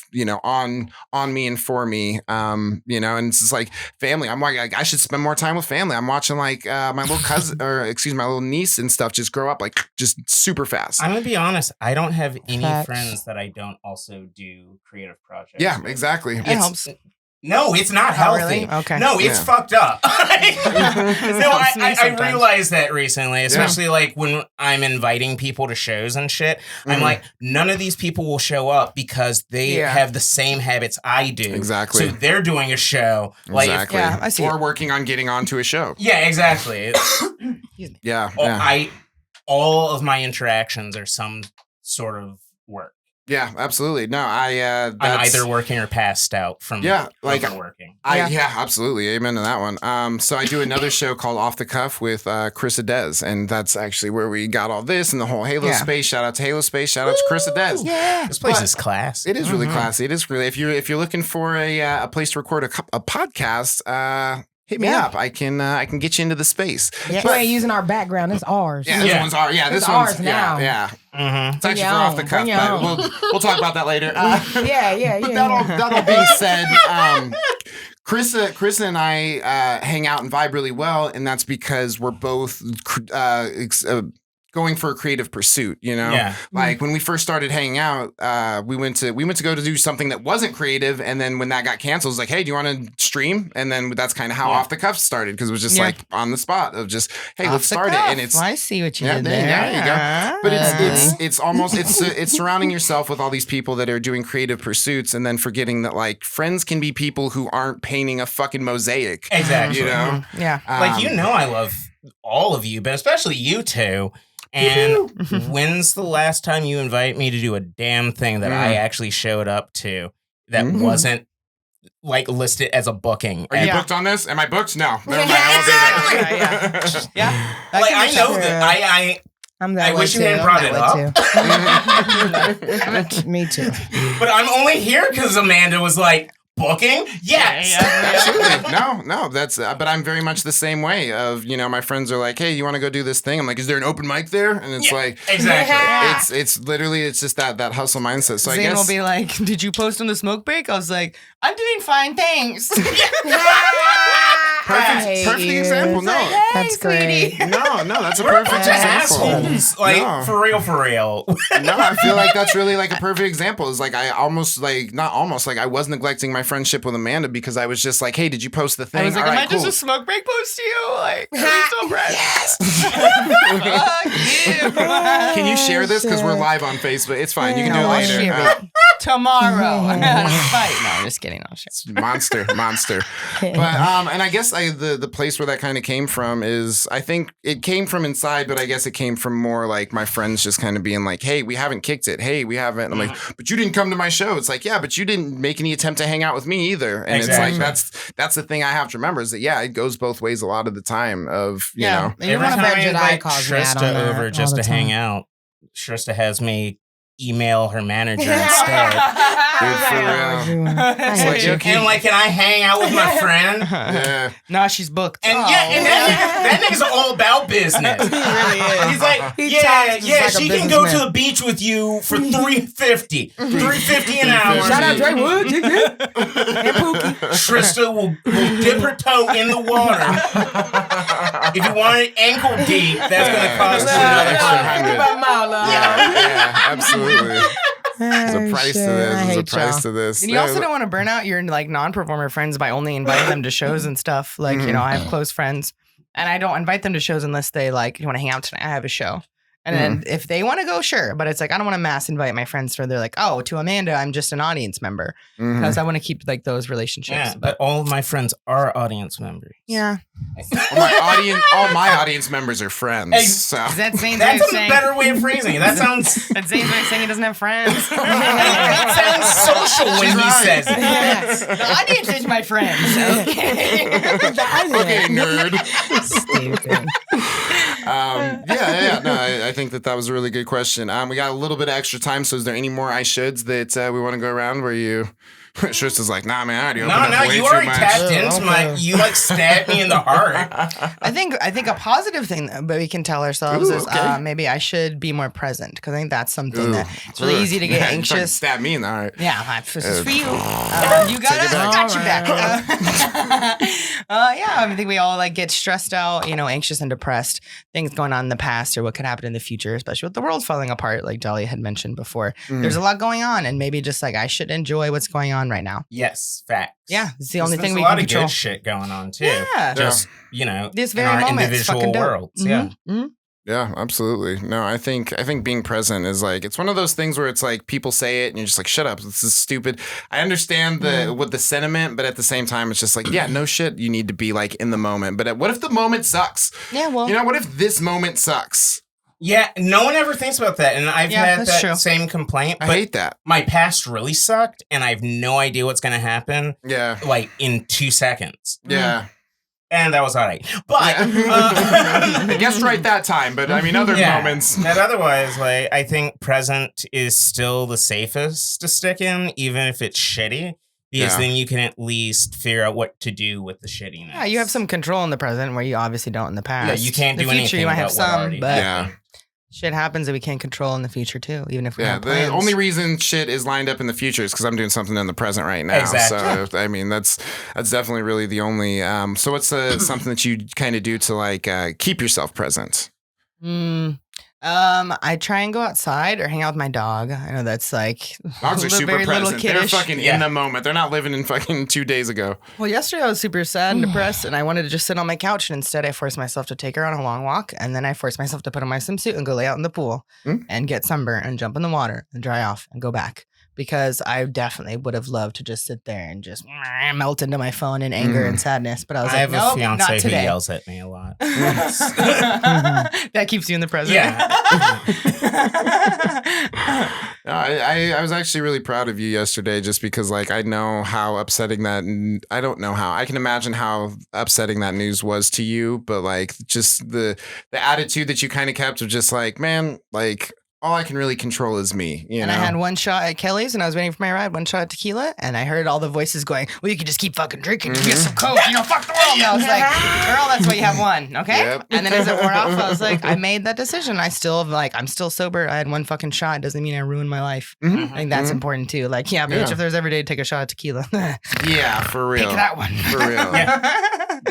Speaker 1: on me and for me, and it's just like family. I'm like, I should spend more time with family. I'm watching like my little cousin my little niece and stuff just grow up like just super fast.
Speaker 3: I'm going to be honest. I don't have any
Speaker 4: Facts.
Speaker 3: friends that I don't also do creative projects.
Speaker 1: Yeah,
Speaker 3: with.
Speaker 1: exactly.
Speaker 2: It helps.
Speaker 3: No, it's not healthy.
Speaker 2: Really? Okay.
Speaker 3: No, it's fucked up. No,
Speaker 2: helps me
Speaker 3: I
Speaker 2: sometimes.
Speaker 3: realized that recently, especially like when I'm inviting people to shows and shit. I'm like, none of these people will show up because they have the same habits I do.
Speaker 1: Exactly.
Speaker 3: So they're doing a show. Like,
Speaker 1: Exactly.
Speaker 2: Yeah, I see
Speaker 1: or
Speaker 2: it.
Speaker 1: working on getting onto a show.
Speaker 3: yeah, exactly.
Speaker 1: Yeah.
Speaker 3: All of my interactions are some sort of work.
Speaker 1: Yeah, absolutely. No,
Speaker 3: I'm either working or passed out from working.
Speaker 1: Yeah, absolutely. Amen to that one. So I do another show called Off the Cuff with Chris Adez, and that's actually where we got all this and the whole Halospace. Shout out to Halospace. Shout out to Chris Adez.
Speaker 2: Yeah.
Speaker 3: This place is class.
Speaker 1: It is really classy. It is really. If you're looking for a place to record a podcast, hit me up. I can get you into the space.
Speaker 4: Yeah. You ain't using our background. It's ours.
Speaker 1: Yeah, this one's ours. Yeah, this
Speaker 4: It's
Speaker 1: one's
Speaker 4: ours now.
Speaker 1: Yeah.
Speaker 3: Mm-hmm.
Speaker 1: It's actually
Speaker 4: Bring
Speaker 1: for
Speaker 4: your
Speaker 1: Off the
Speaker 4: own.
Speaker 1: Cuff.
Speaker 4: Bring your
Speaker 1: But we'll talk about that later.
Speaker 4: Yeah.
Speaker 1: But that all being said, Chris and I hang out and vibe really well, and that's because we're both going for a creative pursuit,
Speaker 3: Yeah.
Speaker 1: Like when we first started hanging out, we went to go to do something that wasn't creative, and then when that got canceled, it was like, hey, do you want to stream? And then that's kind of how Off the Cuff started, because it was just like on the spot of just, hey, let's start it. And it's
Speaker 2: I see what you did
Speaker 1: there
Speaker 2: there.
Speaker 1: you go. But it's almost it's surrounding yourself with all these people that are doing creative pursuits, and then forgetting that like friends can be people who aren't painting a fucking mosaic.
Speaker 3: Exactly.
Speaker 2: Yeah.
Speaker 3: Like, I love all of you, but especially you two. And when's the last time you invite me to do a damn thing that I actually showed up to that wasn't like list it as a booking.
Speaker 1: Are you
Speaker 2: Yeah.
Speaker 1: booked on this? Am I booked? No. Never mind. I won't do that.
Speaker 2: Yeah.
Speaker 3: Like I know that
Speaker 4: I'm that
Speaker 3: I
Speaker 4: way
Speaker 3: wish you
Speaker 4: too.
Speaker 3: hadn't
Speaker 4: I'm
Speaker 3: brought
Speaker 4: that
Speaker 3: it
Speaker 4: way
Speaker 3: up.
Speaker 4: too. Me too.
Speaker 3: But I'm only here because Amanda was like, booking? Yes.
Speaker 1: Absolutely. No, that's, but I'm very much the same way of, my friends are like, hey, you want to go do this thing? I'm like, is there an open mic there? And it's like,
Speaker 3: exactly.
Speaker 1: it's literally, it's just that hustle mindset. So
Speaker 2: Zane
Speaker 1: I guess
Speaker 2: will be like, did you post on the smoke break? I was like, I'm doing fine, thanks.
Speaker 1: perfect example. No,
Speaker 4: That's great.
Speaker 1: no, that's a
Speaker 3: We're a
Speaker 1: perfect
Speaker 3: bunch of
Speaker 1: example.
Speaker 3: assholes. Like,
Speaker 1: No.
Speaker 3: for real.
Speaker 1: No, I feel like that's really like a perfect example. Is like I almost like not almost like I was neglecting my friendship with Amanda because I was just like, hey, did you post the thing?
Speaker 2: I was like,
Speaker 1: All
Speaker 2: am
Speaker 1: right,
Speaker 2: I just
Speaker 1: cool.
Speaker 2: a smoke break post to you? Like, are we still friends? Fuck you.
Speaker 1: Can you share this because we're live on Facebook? It's fine. You can do it
Speaker 2: I'll
Speaker 1: later.
Speaker 2: share it tomorrow. Fight. No, I'm just kidding. I'll share.
Speaker 1: Monster. But and I guess the place where that kind of came from is I think it came from inside, but I guess it came from more like my friends just kind of being like, hey, we haven't kicked it. Hey, we haven't. I'm like, but you didn't come to my show. It's like, yeah, but you didn't make any attempt to hang out with me either. And
Speaker 3: Exactly.
Speaker 1: it's like that's the thing I have to remember is that it goes both ways a lot of the time of you know.
Speaker 4: You
Speaker 3: Every
Speaker 4: want
Speaker 3: time
Speaker 4: to
Speaker 3: I
Speaker 4: bet Jedi
Speaker 3: invite
Speaker 4: calls me out
Speaker 3: Shrista
Speaker 4: on that
Speaker 3: over
Speaker 4: all
Speaker 3: just
Speaker 4: the
Speaker 3: to hang
Speaker 4: time.
Speaker 3: out, Shrista has me email her manager instead.
Speaker 1: Dude, for real.
Speaker 4: I
Speaker 1: like,
Speaker 4: hate you.
Speaker 1: okay.
Speaker 3: And like, can I hang out with my friend?
Speaker 1: Yeah.
Speaker 2: No, she's booked.
Speaker 3: And and that nigga's all about business.
Speaker 2: He really is.
Speaker 3: He's like,
Speaker 4: He talks just like a
Speaker 3: she can go to
Speaker 4: businessman.
Speaker 3: the beach with you for $350 an hour.
Speaker 4: Shout out Dre Wood. And Pookie.
Speaker 3: Trista will dip her toe in the water. If you want it ankle deep, that's going to cost you another $100.
Speaker 1: Yeah, absolutely. There's a price to this. There's a price to this.
Speaker 2: And you also don't want to burn out your like non-performer friends by only inviting them to shows and stuff. Like, I have close friends and I don't invite them to shows unless they like, you want to hang out tonight? I have a show. And then if they want to go, sure. But it's like, I don't want to mass invite my friends for they're like, oh, to Amanda, I'm just an audience member. Because I want to keep like those relationships.
Speaker 3: Yeah, but all of my friends are audience members.
Speaker 2: Yeah.
Speaker 1: all my audience members are friends.
Speaker 3: Hey,
Speaker 1: So
Speaker 2: That's Zane's way of
Speaker 3: That's a
Speaker 2: saying.
Speaker 3: better way of phrasing it. That sounds
Speaker 2: That's Zane's way of saying he doesn't have friends.
Speaker 3: that sounds social when he says it.
Speaker 2: The audience is my friends. Okay.
Speaker 1: okay, nerd.
Speaker 4: Stupid.
Speaker 1: No, I think that was a really good question. We got a little bit of extra time, so is there any more I shoulds that we want to go around where you? Trista's like, nah, man, I already opened up way
Speaker 3: you
Speaker 1: too
Speaker 3: already
Speaker 1: much.
Speaker 3: tapped into my. You like stabbed me in the heart.
Speaker 2: I think a positive thing that we can tell ourselves
Speaker 1: Ooh,
Speaker 2: is
Speaker 1: okay.
Speaker 2: maybe I should be more present because I think that's something
Speaker 1: Ooh,
Speaker 2: that it's really easy to get
Speaker 1: You fucking
Speaker 2: anxious.
Speaker 1: Stab me in the heart.
Speaker 2: Yeah, this is for you. You got it. I got your back. I think we all like get stressed out, anxious and depressed. Things going on in the past or what could happen in the future, especially with the world falling apart, like Dahlia had mentioned before. There's a lot going on, and maybe just like I should enjoy what's going on right now.
Speaker 3: Yes, facts.
Speaker 2: Yeah, it's the only thing we
Speaker 3: There's a
Speaker 2: can
Speaker 3: lot of
Speaker 2: control.
Speaker 3: good shit going on too.
Speaker 2: Yeah.
Speaker 3: Just
Speaker 2: This
Speaker 3: in
Speaker 2: very
Speaker 3: our
Speaker 2: moment, it's
Speaker 3: individual
Speaker 2: fucking dope.
Speaker 3: worlds. Yeah.
Speaker 2: Mhm.
Speaker 1: Yeah, absolutely. No, I think being present is like it's one of those things where it's like people say it and you're just like, shut up, this is stupid. I understand with the sentiment, but at the same time, it's just like, yeah, no shit. You need to be like in the moment. But what if the moment sucks?
Speaker 2: Yeah, well,
Speaker 1: What if this moment sucks?
Speaker 3: Yeah, no one ever thinks about that, and I've had
Speaker 2: that's
Speaker 3: that
Speaker 2: true.
Speaker 3: same complaint.
Speaker 1: I
Speaker 3: But
Speaker 1: hate that.
Speaker 3: my past really sucked, and I have no idea what's going to happen.
Speaker 1: Yeah,
Speaker 3: Like in 2 seconds,
Speaker 1: yeah.
Speaker 3: and that was all right. But
Speaker 1: I guessed right that time, but I mean, other moments.
Speaker 3: And otherwise, like I think present is still the safest to stick in, even if it's shitty. Because then you can at least figure out what to do with the shittiness.
Speaker 2: Yeah, you have some control in the present where you obviously don't in the past.
Speaker 3: Yeah, you can't
Speaker 2: the
Speaker 3: do
Speaker 2: future,
Speaker 3: anything
Speaker 2: you might have
Speaker 3: about what
Speaker 2: some,
Speaker 3: already
Speaker 2: but
Speaker 3: happened.
Speaker 2: shit happens that we can't control in the future too, even if we
Speaker 1: Yeah,
Speaker 2: have
Speaker 1: the
Speaker 2: plans.
Speaker 1: only reason shit is lined up in the future is because I'm doing something in the present right now.
Speaker 3: Exactly.
Speaker 1: So I mean, that's definitely really the only. So what's something that you kind of do to like keep yourself present?
Speaker 2: I try and go outside or hang out with my dog. I know that's like
Speaker 1: Dogs are super
Speaker 2: very little
Speaker 1: present. They're
Speaker 2: kiddish.
Speaker 1: fucking in the moment. They're not living in fucking 2 days ago.
Speaker 2: Well, yesterday I was super sad and depressed, and I wanted to just sit on my couch, and instead I forced myself to take her on a long walk, and then I forced myself to put on my swimsuit and go lay out in the pool and get sunburnt and jump in the water and dry off and go back because I definitely would have loved to just sit there and just melt into my phone in anger and sadness. But I was
Speaker 3: I
Speaker 2: like,
Speaker 3: have a
Speaker 2: nope,
Speaker 3: fiance
Speaker 2: not
Speaker 3: who
Speaker 2: today.
Speaker 3: yells at me a lot.
Speaker 2: That keeps you in the present.
Speaker 3: Yeah.
Speaker 1: I was actually really proud of you yesterday, just because like I know how upsetting that. I don't know how. I can imagine how upsetting that news was to you, but like just the attitude that you kind of kept of just like, man, like all I can really control is me. You know.
Speaker 2: I had one shot at Kelly's and I was waiting for my ride, one shot at tequila, and I heard all the voices going, well, you could just keep fucking drinking, get some coke, fuck the world. And I was like, girl, that's why you have one, okay?
Speaker 1: Yep.
Speaker 2: And then as it wore off, I was like, I made that decision. I'm still sober. I had one fucking shot. Doesn't mean I ruined my life. I think that's important too. Like, yeah, bitch, if there's every day to take a shot of tequila.
Speaker 1: Yeah, for real.
Speaker 2: Pick that one.
Speaker 1: For real.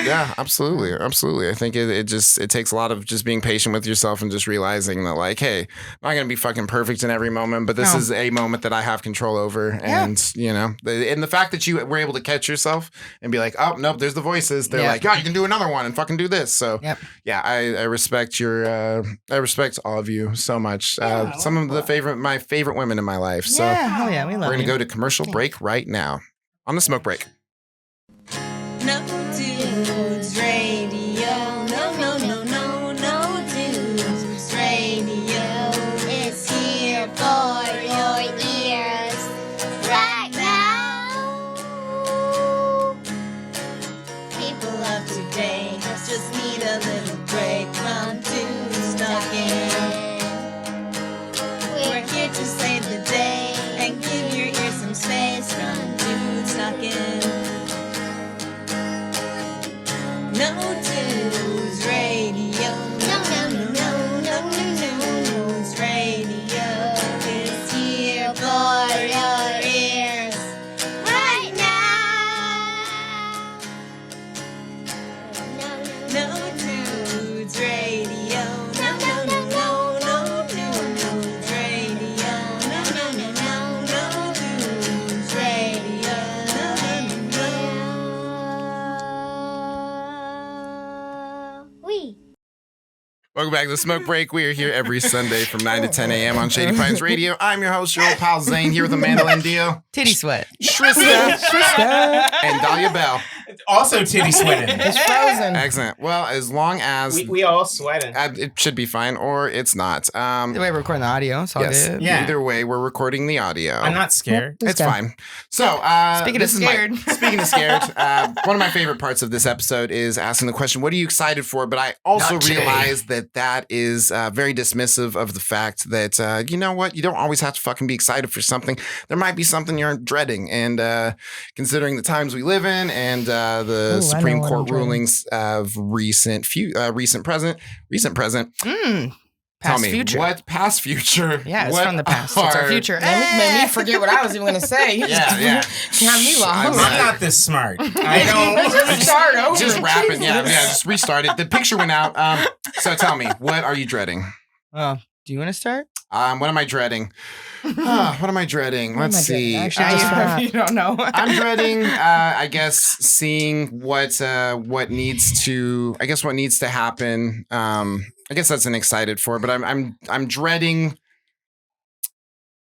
Speaker 1: Yeah, absolutely. Absolutely. I think it takes a lot of just being patient with yourself and just realizing that like, hey, I'm not going to be fucking perfect in every moment, but this is a moment that I have control over. And, and the fact that you were able to catch yourself and be like, oh, nope, there's the voices. They're like, oh, you can do another one and fucking do this. So, yeah, I respect I respect all of you so much. Some of my favorite women in my life. So,
Speaker 2: we love
Speaker 1: we're going to go to commercial break right now on the smoke break.
Speaker 10: No Dudes Radio. No Dudes Radio. It's here for your ears right now. People of today just need a little break from Dudes Talking. We're here to save the day and give your ears some space from Dudes Talking. No Dudes Radio. No Dudes Radio is here for your ears right now. No Dudes Radio. No Dudes Radio. No Dudes Radio.
Speaker 1: Welcome back to the Smoke Break. We are here every Sunday from 9 to 10 a.m. on Shady Pines Radio. I'm your host, your old pal Zane, here with Amanda Lendio,
Speaker 2: Titty sweat.
Speaker 1: Shrista, and Dahlia Belle.
Speaker 3: Also titty sweating.
Speaker 4: It's frozen.
Speaker 1: Excellent. Well, as long as
Speaker 3: We all sweating.
Speaker 1: it should be fine, or it's not.
Speaker 2: The way we're recording the audio, it's all good.
Speaker 3: Yeah.
Speaker 1: Either way, we're recording the audio.
Speaker 3: I'm not scared.
Speaker 1: It's fine. So,
Speaker 2: Speaking of scared.
Speaker 1: Speaking of scared, one of my favorite parts of this episode is asking the question, what are you excited for? But I also
Speaker 2: Not today.
Speaker 1: realize that is very dismissive of the fact that, you know what? You don't always have to fucking be excited for something. There might be something you're dreading. And considering the times we live in and the Supreme Court rulings of recent present. Tell
Speaker 2: Past
Speaker 1: me,
Speaker 2: future.
Speaker 1: what past future?
Speaker 2: Yeah, it's
Speaker 1: what
Speaker 2: from the past. It's our
Speaker 1: are-
Speaker 2: future.
Speaker 4: Made me forget what I was even going to say. You just
Speaker 1: Yeah.
Speaker 4: got me
Speaker 3: I'm
Speaker 4: lost.
Speaker 3: not this smart. I don't.
Speaker 4: Just start over.
Speaker 1: Just rapping, yeah,
Speaker 4: Jesus.
Speaker 1: just restart it. The picture went out. So tell me, what are you dreading?
Speaker 2: Do you want to start?
Speaker 1: What am I dreading? What am I dreading? Let's see.
Speaker 4: Actually, I just forgot.
Speaker 2: You don't know.
Speaker 1: I'm dreading, I guess, seeing what needs to happen. I guess that's an excited for, but I'm dreading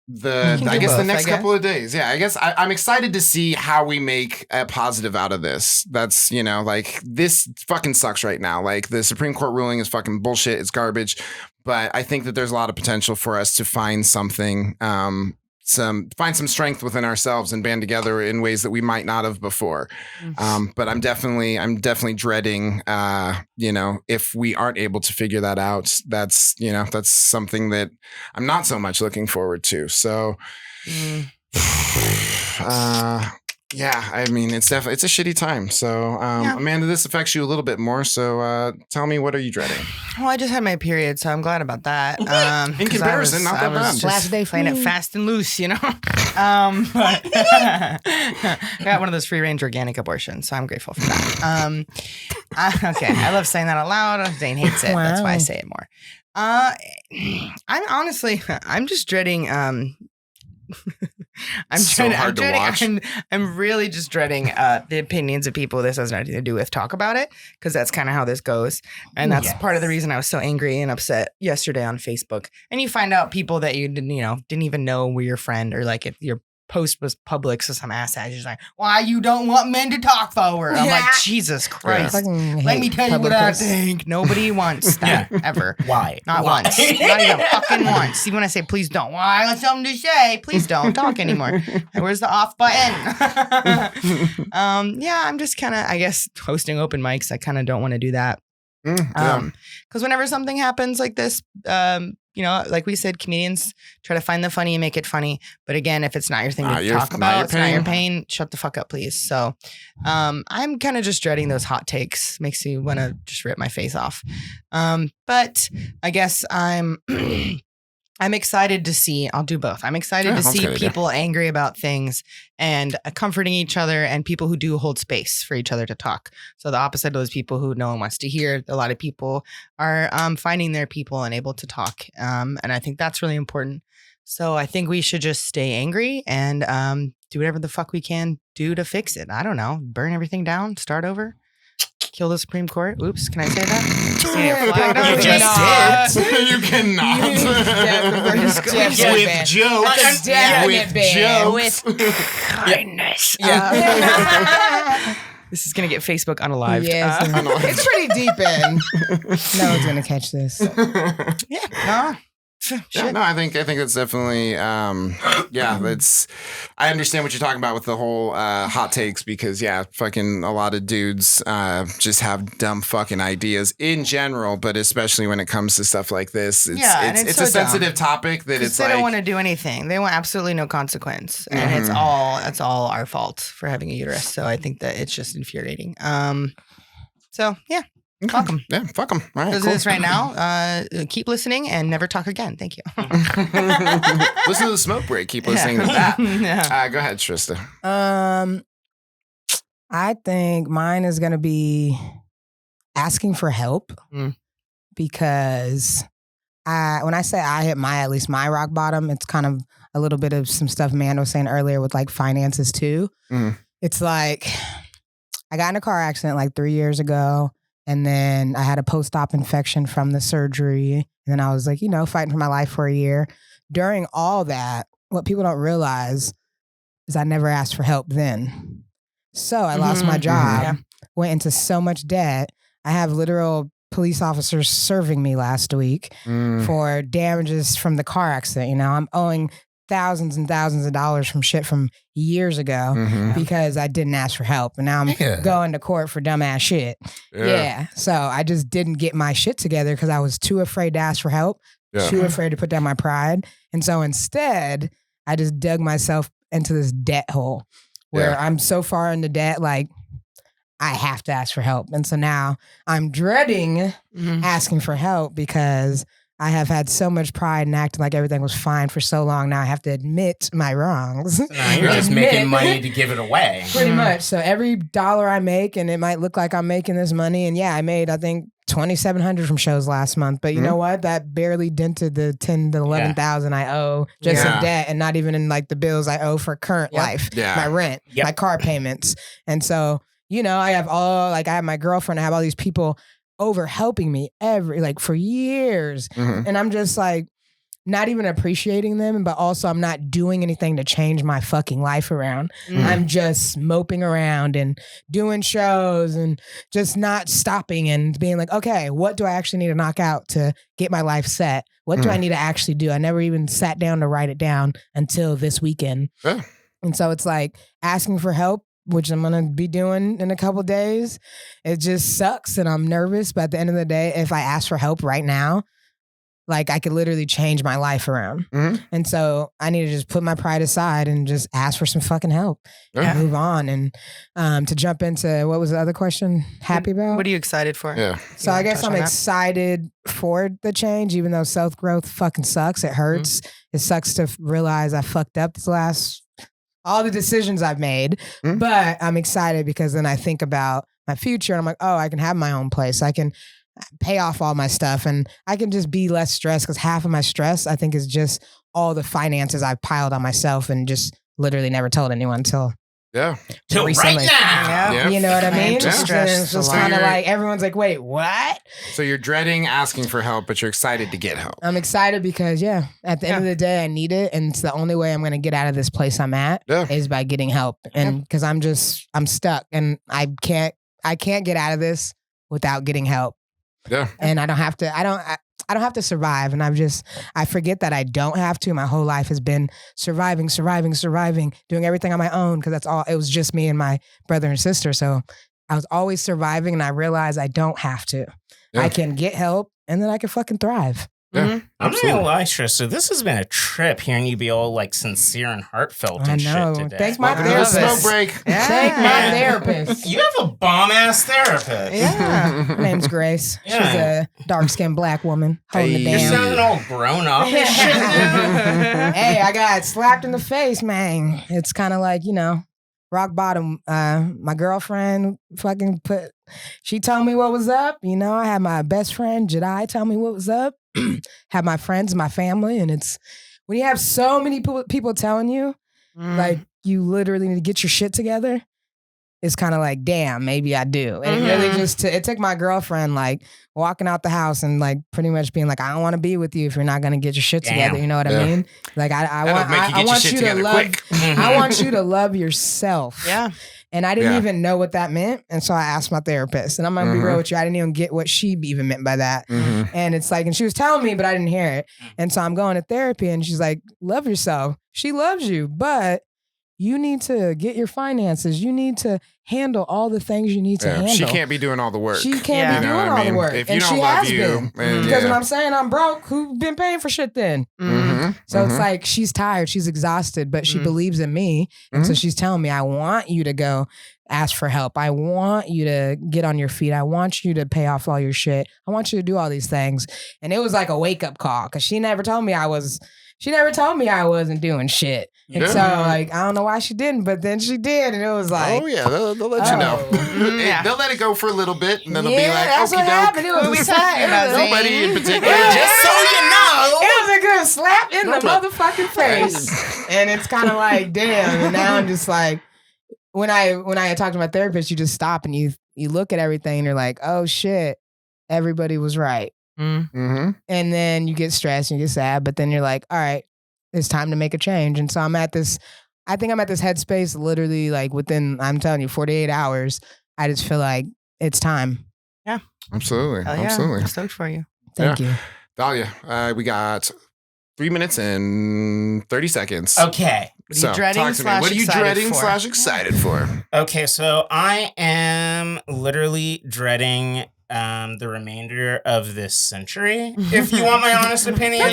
Speaker 1: the next couple of days. Yeah, I guess I'm excited to see how we make a positive out of this. That's, like this fucking sucks right now. Like the Supreme Court ruling is fucking bullshit. It's garbage. But I think that there's a lot of potential for us to find something, find some strength within ourselves and band together in ways that we might not have before. But I'm definitely dreading, if we aren't able to figure that out, that's something that I'm not so much looking forward to. So, yeah, I mean, it's a shitty time. So, Amanda, this affects you a little bit more. So, tell me, what are you dreading?
Speaker 2: Well, I just had my period, so I'm glad about that.
Speaker 1: In comparison, not that bad.
Speaker 2: Last day playing it fast and loose, I got one of those free range organic abortions, so I'm grateful for that. Okay, I love saying that out loud. Zane hates it. That's why I say it more. I'm just dreading. I'm really just dreading the opinions of people this has nothing to do with talk about it, because that's kind of how this goes, and that's part of the reason I was so angry and upset yesterday on Facebook. And you find out people that you didn't even know were your friend, or like if you're post was public, so some ass she's like, "Why you don't want men to talk forward?" I'm like, Jesus Christ! Let me tell you what I think. Nobody wants that ever.
Speaker 3: Why?
Speaker 2: Not once. Not even fucking once. See, when I say please don't, why? I got something to say. Please don't talk anymore. Where's the off button? Yeah, I'm just kind of, I guess, hosting open mics. I kind of don't want to do that. Because whenever something happens like this, you know, like we said, comedians try to find the funny and make it funny. But again, if it's not your thing to talk about, it's not your pain, shut the fuck up, please. So I'm kind of just dreading those hot takes. Makes me want to just rip my face off. But I guess I'm excited to see, I'll do both. I'm excited to see people angry about things and comforting each other, and people who do hold space for each other to talk. So the opposite of those people who no one wants to hear, a lot of people are finding their people and able to talk. And I think that's really important. So I think we should just stay angry and do whatever the fuck we can do to fix it. I don't know. Burn everything down, start over. Kill the Supreme Court. Oops, can I say that?
Speaker 1: You cannot.
Speaker 2: With kindness. This is going to get Facebook unalived.
Speaker 4: Yes, it's pretty deep in. No one's going to catch this.
Speaker 1: No, I think it's definitely it's I understand what you're talking about with the whole hot takes, because fucking a lot of dudes just have dumb fucking ideas in general, but especially when it comes to stuff like this, it's so a sensitive topic that it's
Speaker 2: they don't want to do anything. They want absolutely no consequence, and it's all our fault for having a uterus. So I think that it's just infuriating. So yeah. Fuck them.
Speaker 1: Yeah, fuck them. All right,
Speaker 2: As it is right now, keep listening and never talk again. Thank you.
Speaker 1: Listen to the smoke break. Keep listening to that. Go ahead, Shrista.
Speaker 4: I think mine is going to be asking for help, because when I say I hit at least my rock bottom, it's kind of a little bit of some stuff Amanda was saying earlier with like finances too. It's like I got in a car accident like 3 years ago. And then I had a post-op infection from the surgery. And then I was like, fighting for my life for a year. During all that, what people don't realize is I never asked for help then. So I lost my job, went into so much debt. I have literal police officers serving me last week for damages from the car accident. I'm owing thousands and thousands of dollars from shit from years ago because I didn't ask for help. And now I'm going to court for dumbass shit. So I just didn't get my shit together because I was too afraid to ask for help, too afraid to put down my pride. And so instead, I just dug myself into this debt hole where I'm so far into debt, like I have to ask for help. And so now I'm dreading asking for help because I have had so much pride in acting like everything was fine for so long. Now I have to admit my wrongs.
Speaker 3: So now you're just making money to give it away.
Speaker 4: Pretty much. So every dollar I make, and it might look like I'm making this money. And I made, I think, $2,700 from shows last month. But you know what? That barely dented the $10,000 to $11,000 I owe just in debt, and not even in like the bills I owe for current life, my rent, my car payments. And so, I have I have my girlfriend, I have all these people over helping me for years. And I'm just like not even appreciating them, but also I'm not doing anything to change my fucking life around. I'm just moping around and doing shows and just not stopping and being like, okay, what do I actually need to knock out to get my life set? What do I need to actually do? I never even sat down to write it down until this weekend. And so it's like asking for help, which I'm going to be doing in a couple days. It just sucks and I'm nervous. But at the end of the day, if I ask for help right now, like I could literally change my life around. And so I need to just put my pride aside and just ask for some fucking help and move on. And to jump into, what was the other question? Happy about?
Speaker 2: What are you excited for?
Speaker 4: So I guess I'm excited for the change, even though self-growth fucking sucks. It hurts. It sucks to realize I fucked up all the decisions I've made, but I'm excited because then I think about my future and I'm like, oh, I can have my own place. I can pay off all my stuff and I can just be less stressed, because half of my stress, I think, is just all the finances I've piled on myself and just literally never told anyone until
Speaker 1: Yeah.
Speaker 3: Till
Speaker 4: Recently.
Speaker 3: right now.
Speaker 1: Yeah.
Speaker 4: You know what I mean?
Speaker 2: just
Speaker 4: It's
Speaker 2: stressed
Speaker 4: just
Speaker 2: a
Speaker 4: kind of
Speaker 1: lot.
Speaker 4: like everyone's like, wait, what?
Speaker 1: So you're dreading asking for help, but you're excited to get help.
Speaker 4: I'm excited because at the end of the day, I need it, and it's the only way I'm going to get out of this place I'm at is by getting help, and because I'm stuck, and I can't get out of this without getting help.
Speaker 1: Yeah.
Speaker 4: And I don't have to survive, and I forget that I don't have to. My whole life has been surviving, doing everything on my own because that's all. It was just me and my brother and sister, so I was always surviving, and I realized I don't have to.
Speaker 1: Yeah.
Speaker 4: I can get help, and then I can fucking thrive.
Speaker 1: Yeah.
Speaker 3: I'm not gonna lie, Shrista. This has been a trip hearing you be all like sincere and heartfelt
Speaker 4: I
Speaker 3: and
Speaker 4: know.
Speaker 3: shit today.
Speaker 4: Thank my
Speaker 1: Welcome to the
Speaker 4: therapist.
Speaker 1: smoke break.
Speaker 4: Thank my therapist.
Speaker 3: You have a bomb ass therapist.
Speaker 2: Yeah.
Speaker 4: Her name's Grace.
Speaker 3: Yeah.
Speaker 4: She's a dark-skinned black woman holding
Speaker 1: Hey.
Speaker 4: it
Speaker 3: You're
Speaker 4: down.
Speaker 3: sounding all grown up and shit now.
Speaker 4: Hey, I got slapped in the face, man. It's kind of like, rock bottom. My girlfriend she told me what was up. I had my best friend, Jedi, tell me what was up. Have my friends, my family. And it's when you have so many people telling you, like, you literally need to get your shit together. It's kind of like, damn, maybe I do. And it really it took my girlfriend like walking out the house and like pretty much being like, I don't want to be with you if you're not going to get your shit together. You know what I mean? Like I want you to love, I want you to love yourself.
Speaker 2: Yeah.
Speaker 4: And I didn't even know what that meant. And so I asked my therapist, and I'm going to be real with you. I didn't even get what she even meant by that. And it's like, and she was telling me, but I didn't hear it. And so I'm going to therapy, and she's like, love yourself. She loves you, but you need to get your finances. You need to handle all the things you need to handle.
Speaker 1: She can't be doing all the work.
Speaker 4: She can't be doing all the work.
Speaker 1: If you
Speaker 4: and
Speaker 1: don't
Speaker 4: she
Speaker 1: love
Speaker 4: has
Speaker 1: you,
Speaker 4: been. Because when I'm saying I'm broke, who's been paying for shit then? So it's like she's tired, she's exhausted, but she believes in me. And so she's telling me, I want you to go ask for help. I want you to get on your feet. I want you to pay off all your shit. I want you to do all these things. And it was like a wake-up call because she never told me I wasn't doing shit. And so like, I don't know why she didn't, but then she did. And it was like,
Speaker 1: oh yeah, they'll let you know. They'll let it go for a little bit, and then they'll be like,
Speaker 4: that's what happened. It was
Speaker 1: nobody in particular.
Speaker 3: Just so you know.
Speaker 4: It was a good slap in the motherfucking face. And it's kind of like, damn. And now I'm just like, when I talk to my therapist, you just stop and you look at everything and you're like, oh shit, everybody was right. And then you get stressed and you get sad, but then you're like, all right, it's time to make a change. And so I'm at this headspace literally like within, I'm telling you, 48 hours. I just feel like it's time.
Speaker 2: Yeah.
Speaker 1: Absolutely.
Speaker 2: Hell yeah.
Speaker 1: Absolutely.
Speaker 2: I'm stoked for you.
Speaker 4: Thank you.
Speaker 1: Dahlia, we got 3 minutes and 30 seconds.
Speaker 3: Okay.
Speaker 2: What are you dreading
Speaker 1: talk to me. What are you dreading / excited for?
Speaker 3: Okay, so I am literally dreading the remainder of this century, if you want my honest opinion.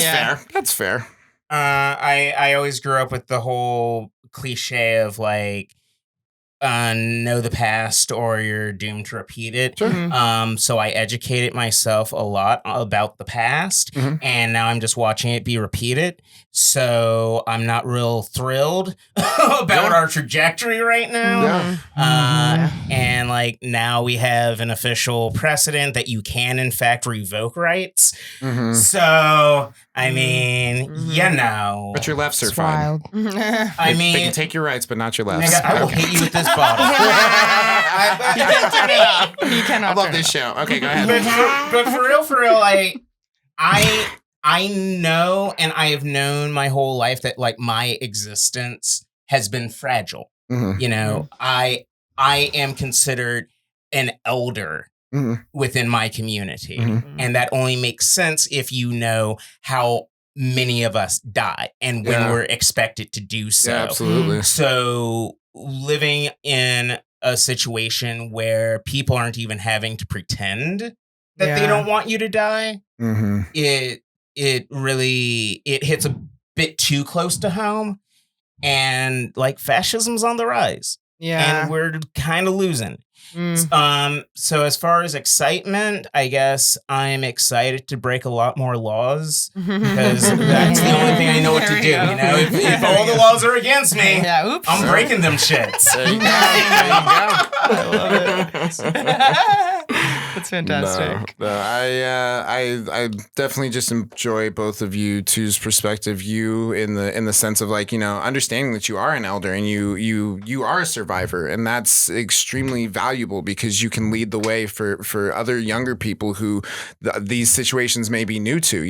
Speaker 1: That's fair.
Speaker 3: I always grew up with the whole cliche of like, know the past or you're doomed to repeat it.
Speaker 1: Sure.
Speaker 3: So I educated myself a lot about the past, and now I'm just watching it be repeated. So I'm not real thrilled about our trajectory right now. And like now we have an official precedent that you can in fact revoke rights. So I mean,
Speaker 1: but your lefts are
Speaker 4: It's
Speaker 1: fine.
Speaker 4: wild.
Speaker 3: I mean,
Speaker 1: they can take your rights, but not your lefts.
Speaker 3: nigga, I will hit you with this bottle.
Speaker 2: You can't turn it off. You cannot
Speaker 1: I love
Speaker 2: turn
Speaker 1: this
Speaker 2: it off.
Speaker 1: show. Okay, go ahead.
Speaker 3: but for real, like I know, and I have known my whole life that like my existence has been fragile. You know, I am considered an elder within my community, and that only makes sense if you know how many of us die and when we're expected to do so.
Speaker 1: Yeah, absolutely.
Speaker 3: So living in a situation where people aren't even having to pretend that they don't want you to die, it really hits a bit too close to home, and like fascism's on the rise. And we're kind of losing. So as far as excitement, I guess I'm excited to break a lot more laws because that's the only thing I know what to do. You know, if all the laws are against me, I'm breaking them shits.
Speaker 1: There you go.
Speaker 2: I love it. That's fantastic.
Speaker 1: No, I definitely just enjoy both of you two's perspective. You in the sense of like, understanding that you are an elder and you are a survivor, and that's extremely valuable because you can lead the way for other younger people who these situations may be new to.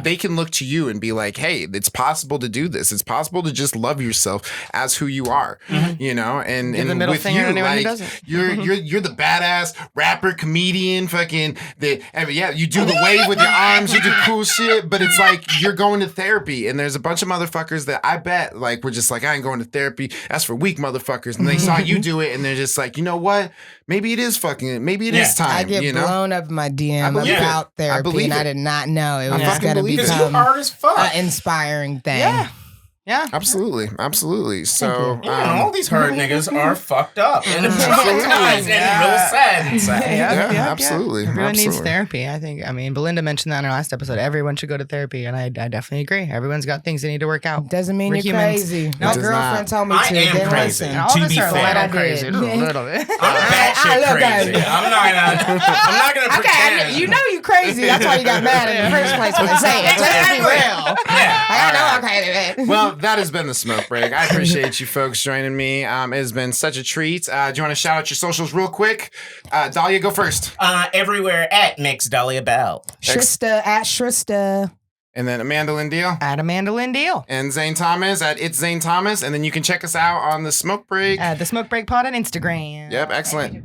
Speaker 1: They can look to you and be like, hey, it's possible to do this. It's possible to just love yourself as who you are. And
Speaker 2: Give the middle
Speaker 1: with
Speaker 2: finger
Speaker 1: you,
Speaker 2: to anyone who
Speaker 1: like,
Speaker 2: doesn't.
Speaker 1: you're the badass rapper, comedian, fucking you do the wave with your arms, you do cool shit, but it's like you're going to therapy, and there's a bunch of motherfuckers that I bet like we're just like, I ain't going to therapy. That's for weak motherfuckers. And they saw you do it, and they're just like, you know what? Maybe it is time.
Speaker 4: I get blown up my DM about therapy, and I did not know it was going to become
Speaker 3: hard as fuck.
Speaker 4: Inspiring thing.
Speaker 2: Yeah.
Speaker 1: Absolutely. So
Speaker 3: all these hard niggas are fucked up and traumatized and real sad inside.
Speaker 1: Absolutely.
Speaker 2: Everyone needs therapy. I mean, Belinda mentioned that in our last episode. Everyone should go to therapy, and I definitely agree. Everyone's got things they need to work out.
Speaker 4: Doesn't mean
Speaker 2: We're
Speaker 4: you're
Speaker 2: humans.
Speaker 4: crazy.
Speaker 1: No,
Speaker 4: My girlfriend told me to.
Speaker 3: I am crazy.
Speaker 2: And all of
Speaker 3: To
Speaker 2: us
Speaker 3: be
Speaker 2: are
Speaker 3: fair,
Speaker 2: I'm crazy. A little bit.
Speaker 3: I'm batshit crazy. I'm not gonna pretend.
Speaker 4: Okay, you know you crazy. That's why you got mad in the first place when I say it. Let's be real. I know I'm crazy.
Speaker 1: Well, that has been the smoke break. I appreciate you folks joining me. It has been such a treat. Do you want to shout out your socials real quick? Dahlia, go first.
Speaker 3: Everywhere at Mix Dahlia Belle.
Speaker 4: Shrista at Shrista.
Speaker 1: And then Amanda Lindeal.
Speaker 2: At Amanda Lindeal.
Speaker 1: And Zane Thomas at It's Zane Thomas. And then you can check us out on the Smoke Break.
Speaker 2: The Smoke Break Pod on Instagram.
Speaker 1: Yep, excellent.